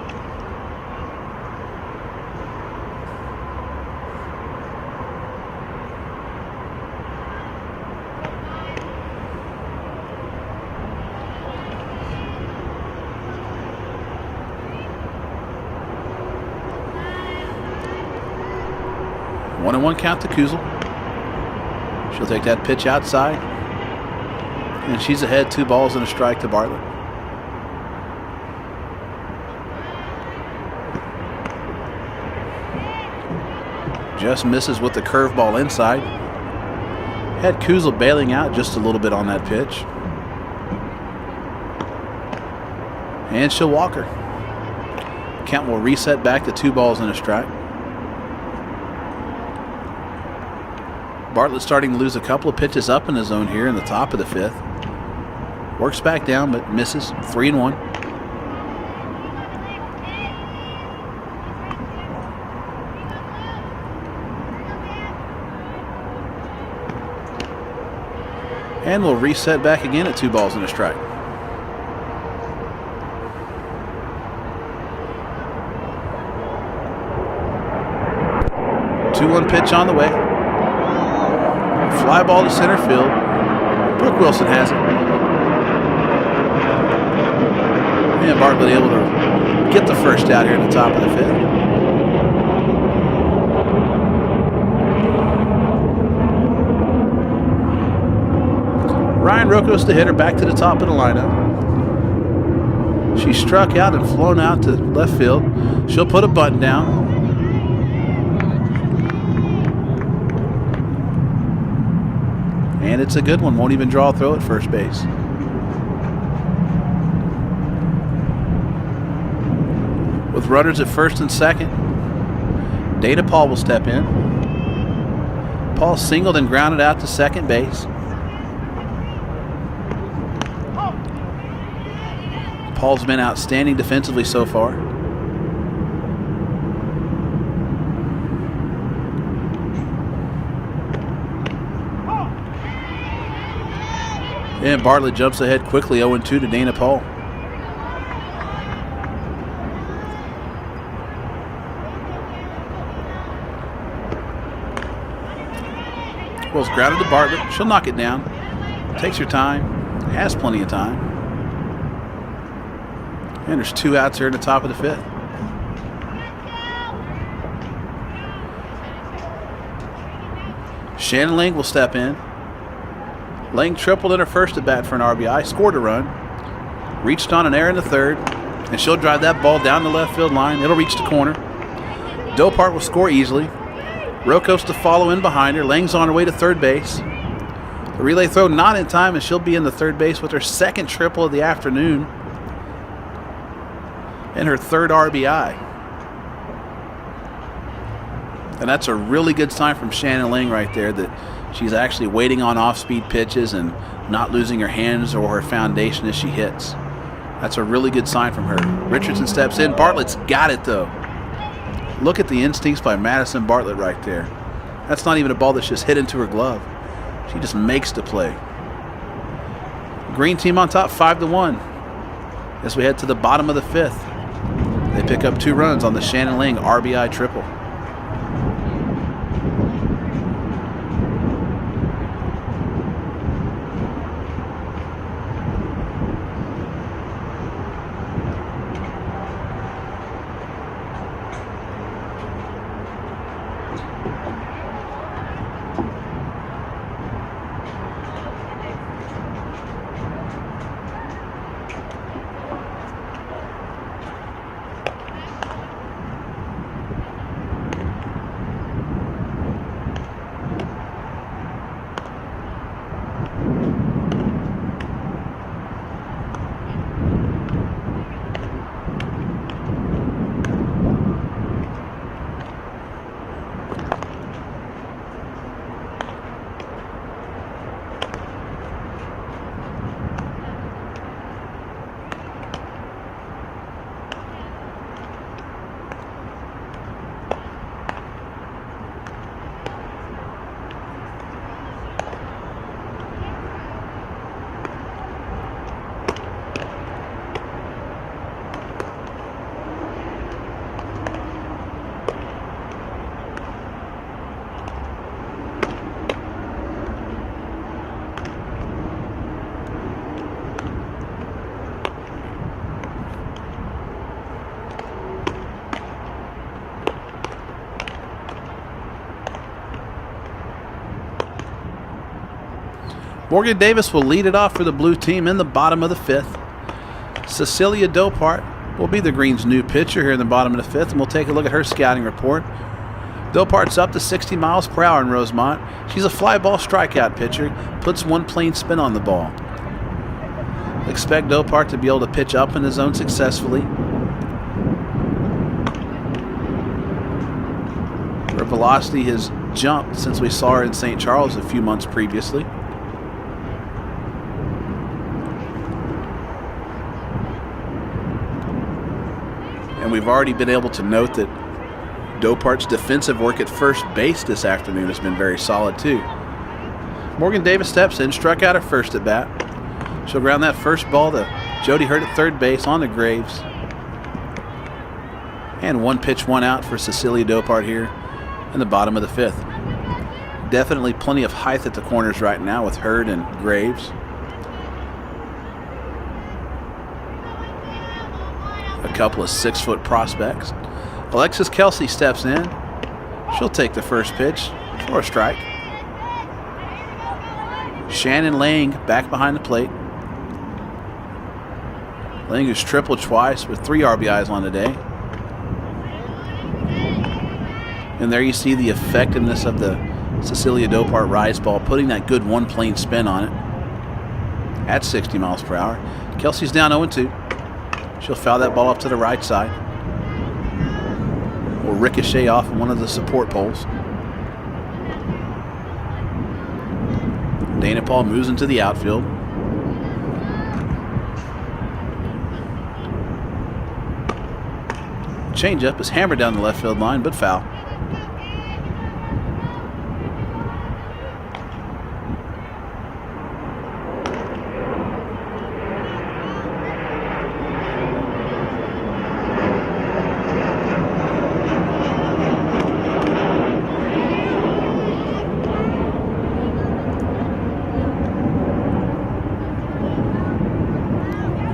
1-1 count to Kuzel. She'll take that pitch outside. And she's ahead, 2 balls and a strike to Bartlett. Just misses with the curveball inside. Had Kuzel bailing out just a little bit on that pitch. And she'll walk her. Count will reset back to 2 balls and a strike. Bartlett starting to lose a couple of pitches up in the zone here in the top of the 5th. Works back down but misses. 3-1. And we'll reset back again at 2 balls and a strike. One pitch on the way. Fly ball to center field. Brooke Wilson has it. And Bartlett able to get the first out here in the top of the 5th. Ryan Rokos, the hitter, back to the top of the lineup. She struck out and flown out to left field. She'll put a bunt down. And it's a good one. Won't even draw a throw at first base. With runners at first and second, Dana Paul will step in. Paul singled and grounded out to second base. Paul's been outstanding defensively so far. And Bartlett jumps ahead quickly, 0-2 to Dana Paul. Well, it's grounded to Bartlett. She'll knock it down. Takes her time. Has plenty of time. And there's 2 outs here in the top of the 5th. Shannon Lang will step in. Lang tripled in her first at bat for an RBI, scored a run, reached on an error in the 3rd, and she'll drive that ball down the left field line. It'll reach the corner. Dopart will score easily. Rokos to follow in behind her. Lang's on her way to third base. The relay throw not in time, and she'll be in the third base with her 2nd triple of the afternoon and her 3rd RBI. And that's a really good sign from Shannon Lang right there that she's actually waiting on off-speed pitches and not losing her hands or her foundation as she hits. That's a really good sign from her. Richardson steps in. Bartlett's got it, though. Look at the instincts by Madison Bartlett right there. That's not even a ball that's just hit into her glove. She just makes the play. Green team on top, 5-1. As we head to the bottom of the 5th. They pick up 2 runs on the Shannon Lang RBI triple. Morgan Davis will lead it off for the blue team in the bottom of the 5th. Cecilia Dopart will be the Green's new pitcher here in the bottom of the 5th, and we'll take a look at her scouting report. Dopart's up to 60 miles per hour in Rosemont. She's a fly ball strikeout pitcher, puts one plane spin on the ball. Expect Dopart to be able to pitch up in the zone successfully. Her velocity has jumped since we saw her in St. Charles a few months previously. And we've already been able to note that Dopart's defensive work at first base this afternoon has been very solid too. Morgan Davis steps in, struck out her first at bat. She'll ground that first ball to Jody Hurd at third base on to Graves. And 1 pitch, 1 out for Cecilia Dopart here in the bottom of the 5th. Definitely plenty of height at the corners right now with Hurd and Graves. A couple of 6-foot prospects. Alexis Kelsey steps in. She'll take the first pitch for a strike. Shannon Lang back behind the plate. Lang has tripled twice with 3 RBIs on the day. And there you see the effectiveness of the Cecilia Dopart rise ball, putting that good one plane spin on it at 60 miles per hour. Kelsey's down 0-2. She'll foul that ball up to the right side. Will ricochet off of one of the support poles. Dana Paul moves into the outfield. Changeup is hammered down the left field line, but foul.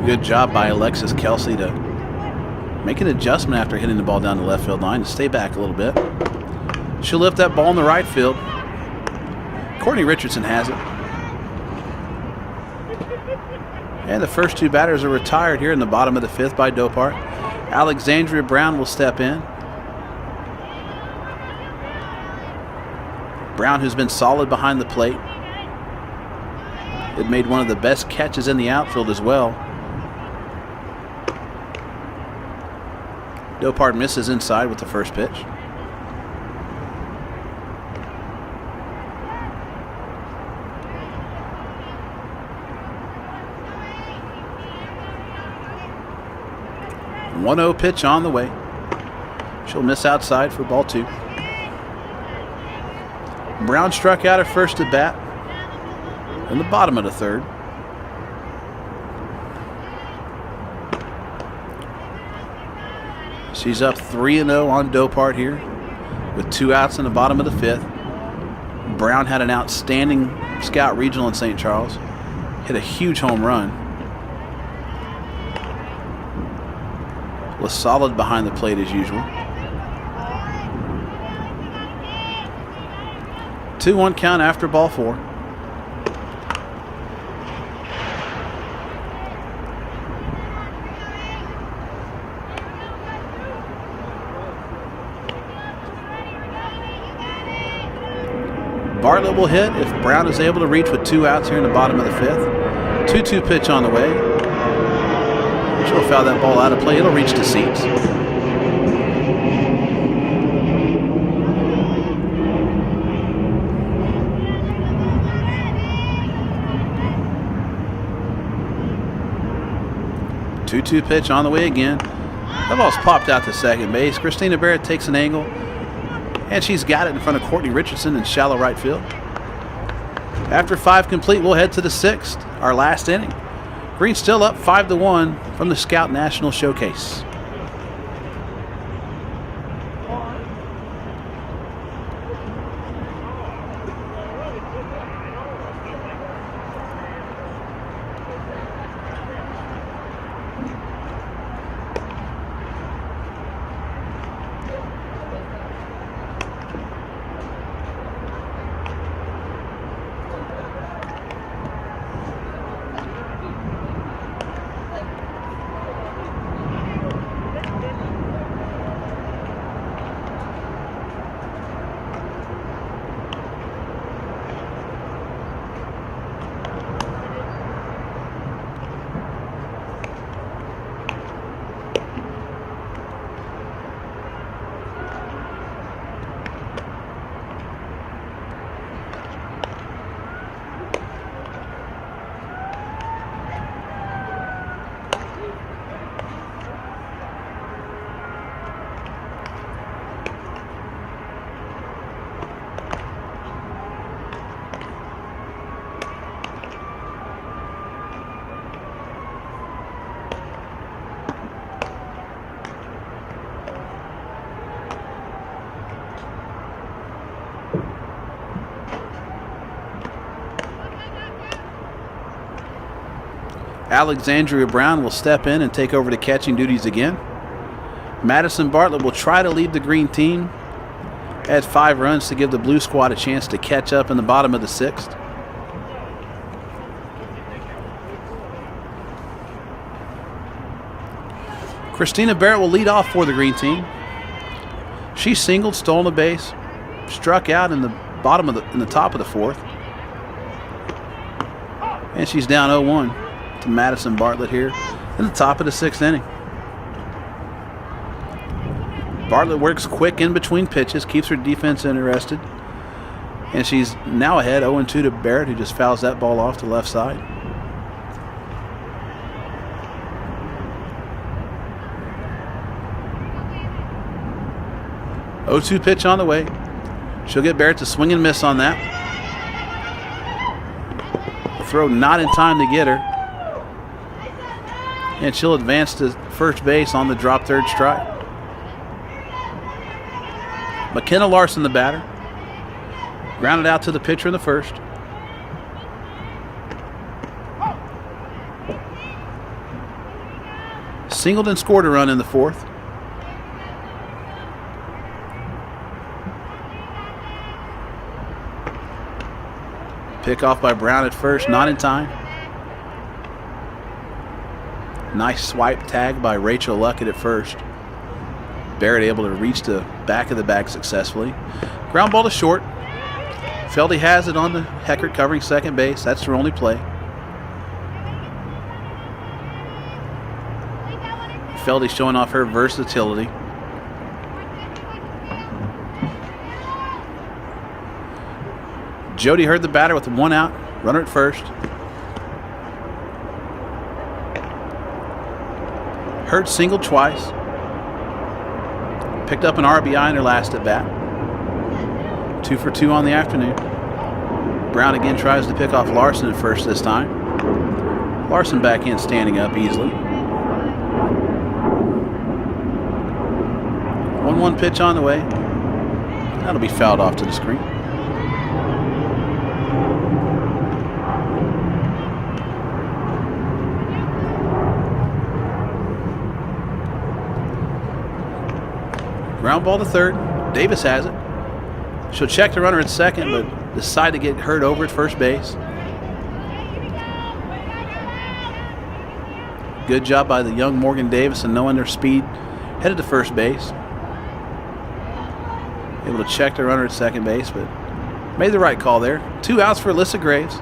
Good job by Alexis Kelsey to make an adjustment after hitting the ball down the left field line to stay back a little bit. She'll lift that ball in the right field. Courtney Richardson has it. And the first 2 batters are retired here in the bottom of the 5th by Dopart. Alexandria Brown will step in. Brown, who's been solid behind the plate. It made one of the best catches in the outfield as well. Dopart misses inside with the first pitch. One 1-0 pitch on the way. She'll miss outside for ball 2. Brown struck out her first at bat in the bottom of the 3rd. She's up 3-0 on Dopart here with 2 outs in the bottom of the 5th. Brown had an outstanding scout regional in St. Charles. Hit a huge home run. Was solid behind the plate as usual. 2-1 count after ball 4. Bartlett will hit if Brown is able to reach with 2 outs here in the bottom of the 5th. 2-2 pitch on the way. She'll foul that ball out of play. It'll reach the seats. Two-two pitch on the way again. That ball's popped out to second base. Christina Barrett takes an angle. And she's got it in front of Courtney Richardson in shallow right field. After 5 complete, we'll head to the 6th, our last inning. Green still up 5-1 from the Scout National Showcase. Alexandria Brown will step in and take over the catching duties again. Madison Bartlett will try to lead the green team. Add 5 runs to give the blue squad a chance to catch up in the bottom of the 6th. Christina Barrett will lead off for the green team. She singled, stolen a base, struck out in the top of the 4th. And she's down 0-1 to Madison Bartlett here in the top of the 6th inning. Bartlett works quick in between pitches, keeps her defense interested. And she's now ahead 0-2 to Barrett, who just fouls that ball off to left side. Oh, 0-2 pitch on the way. She'll get Barrett to swing and miss on that. The throw not in time to get her. And she'll advance to first base on the drop third strike. McKenna Larson, the batter. Grounded out to the pitcher in the first. Singled and scored a run in the 4th. Pick off by Brown at first, not in time. Nice swipe tag by Rachel Luckett at first. Barrett able to reach the back of the bag successfully. Ground ball to short. Feldy has it on the Heckert covering second base. That's her only play. Feldy showing off her versatility. Jody Hurd, the batter, with 1 out. Runner at first. Hurd singled twice. Picked up an RBI in her last at bat. 2 for 2 on the afternoon. Brown again tries to pick off Larson at first this time. Larson back in, standing up easily. 1-1 pitch on the way. That'll be fouled off to the screen. Ground ball to third. Davis has it. She'll check the runner at second, but decide to get Hurd over at first base. Good job by the young Morgan Davis and knowing their speed. Headed to first base. Able to check the runner at second base, but made the right call there. 2 outs for Alyssa Graves.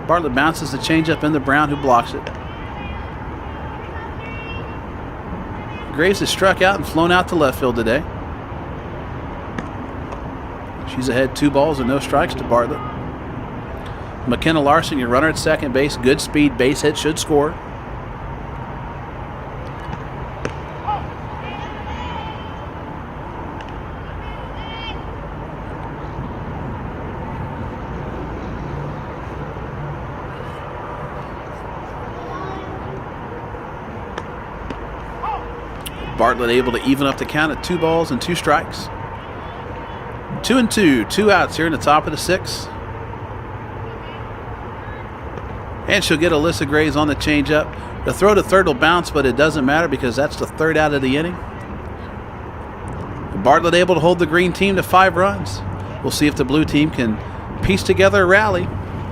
Bartlett bounces the changeup into Brown, who blocks it. Graves has struck out and flown out to left field today. She's ahead 2 balls and no strikes to Bartlett. McKenna Larson, your runner at second base. Good speed, base hit, should score. Bartlett able to even up the count at 2 balls and 2 strikes. 2-2, 2 outs here in the top of the 6th. And she'll get Alyssa Graves on the changeup. The throw to third will bounce, but it doesn't matter because that's the 3rd out of the inning. Bartlett able to hold the green team to 5 runs. We'll see if the blue team can piece together a rally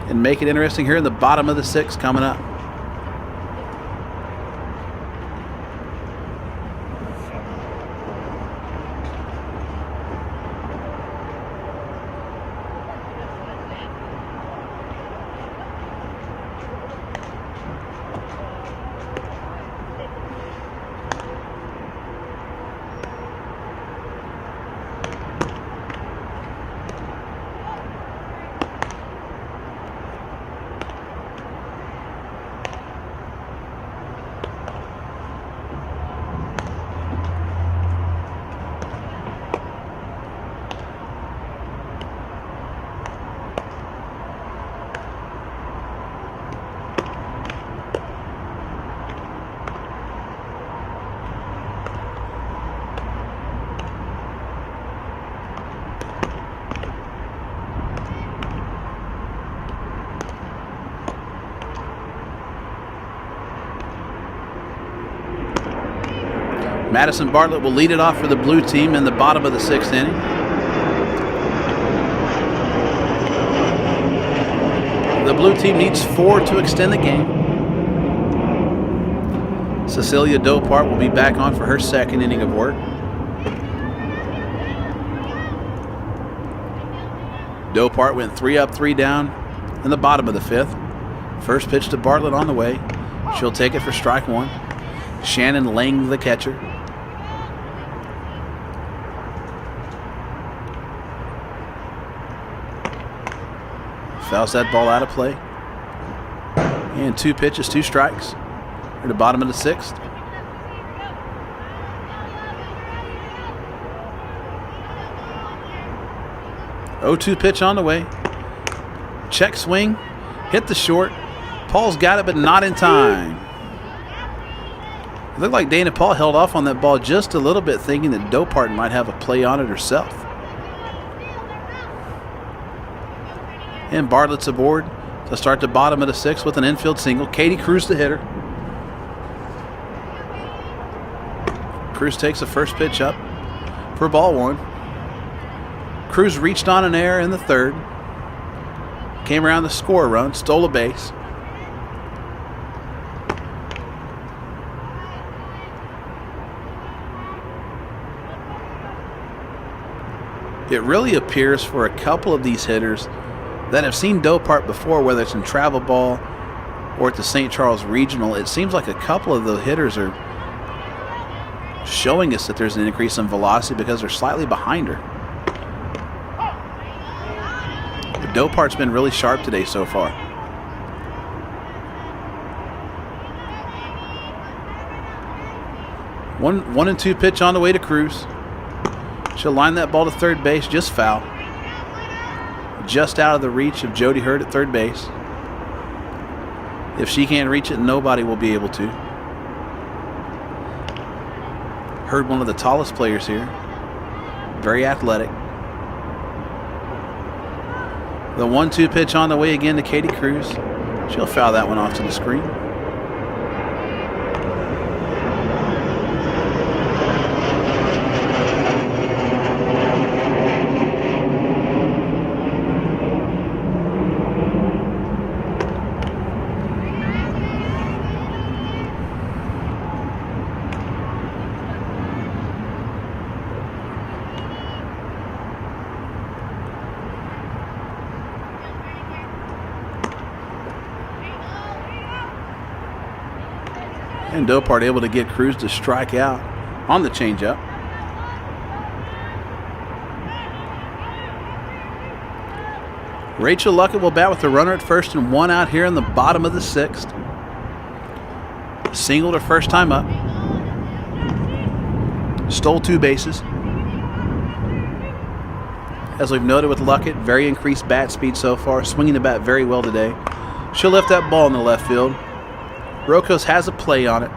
and make it interesting here in the bottom of the 6th coming up. Madison Bartlett will lead it off for the blue team in the bottom of the 6th inning. The blue team needs 4 to extend the game. Cecilia Dopart will be back on for her 2nd inning of work. Dopart went 3 up, 3 down in the bottom of the 5th. First pitch to Bartlett on the way. She'll take it for strike 1. Shannon Lang, the catcher. Fouls that ball out of play. And 2 pitches, 2 strikes. At the bottom of the 6th. Oh, 2 pitch on the way. Check swing. Hit the short. Paul's got it, but not in time. It looked like Dana Paul held off on that ball just a little bit, thinking that Dopart might have a play on it herself. And Bartlett's aboard to start the bottom of the 6th with an infield single. Katie Cruz, the hitter. Cruz takes the first pitch up for ball 1. Cruz reached on an error in the 3rd. Came around to score a run, stole a base. It really appears for a couple of these hitters that have seen Dopart before, whether it's in travel ball or at the St. Charles Regional, it seems like a couple of the hitters are showing us that there's an increase in velocity because they're slightly behind her. But Dopart's been really sharp today so far. One and 2 pitch on the way to Cruz. She'll line that ball to 3rd base, just foul. Just out of the reach of Jody Hurd at 3rd base. If she can't reach it, nobody will be able to. Hurd, one of the tallest players here. Very athletic. The 1-2 pitch on the way again to Katie Cruz. She'll foul that one off to the screen. And Dopart able to get Cruz to strike out on the changeup. Rachel Luckett will bat with the runner at 1st and 1 out here in the bottom of the 6th. Singled her first time up. Stole 2 bases. As we've noted with Luckett, very increased bat speed so far, swinging the bat very well today. She'll lift that ball in the left field. Rokos has a play on it.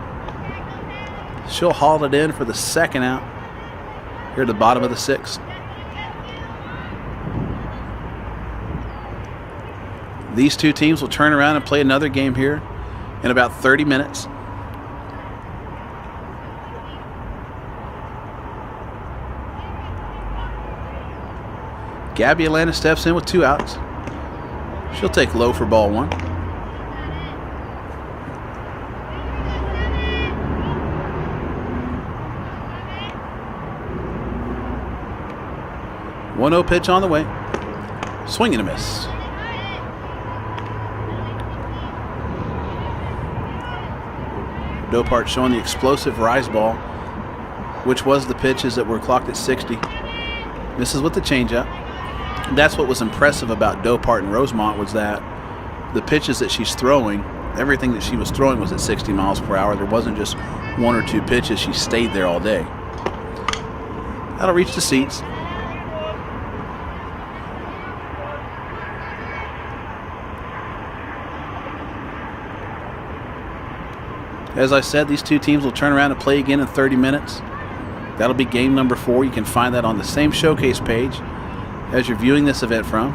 She'll haul it in for the 2nd out here at the bottom of the 6th. These 2 teams will turn around and play another game here in about 30 minutes. Gabby Atlanta steps in with 2 outs. She'll take low for ball 1. One-0 pitch on the way. Swing and a miss. Dopart showing the explosive rise ball, which was the pitches that were clocked at 60. Misses with the changeup. That's what was impressive about Dopart and Rosemont, was that the pitches that she's throwing, everything that she was throwing was at 60 miles per hour. There wasn't just 1 or 2 pitches. She stayed there all day. That'll reach the seats. As I said, these 2 teams will turn around and play again in 30 minutes. That'll be game number 4. You can find that on the same showcase page as you're viewing this event from.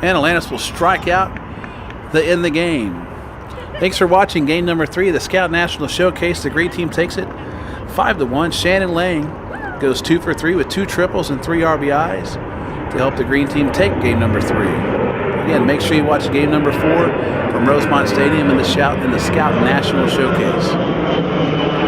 And Atlantis will strike out to end the game. Thanks for watching game number 3 of the Scout National Showcase. The green team takes it 5-1, Shannon Lang goes 2 for 3 with 2 triples and 3 RBIs to help the green team take game number 3. Again, make sure you watch game number 4 from Rosemont Stadium in the Scout National Showcase.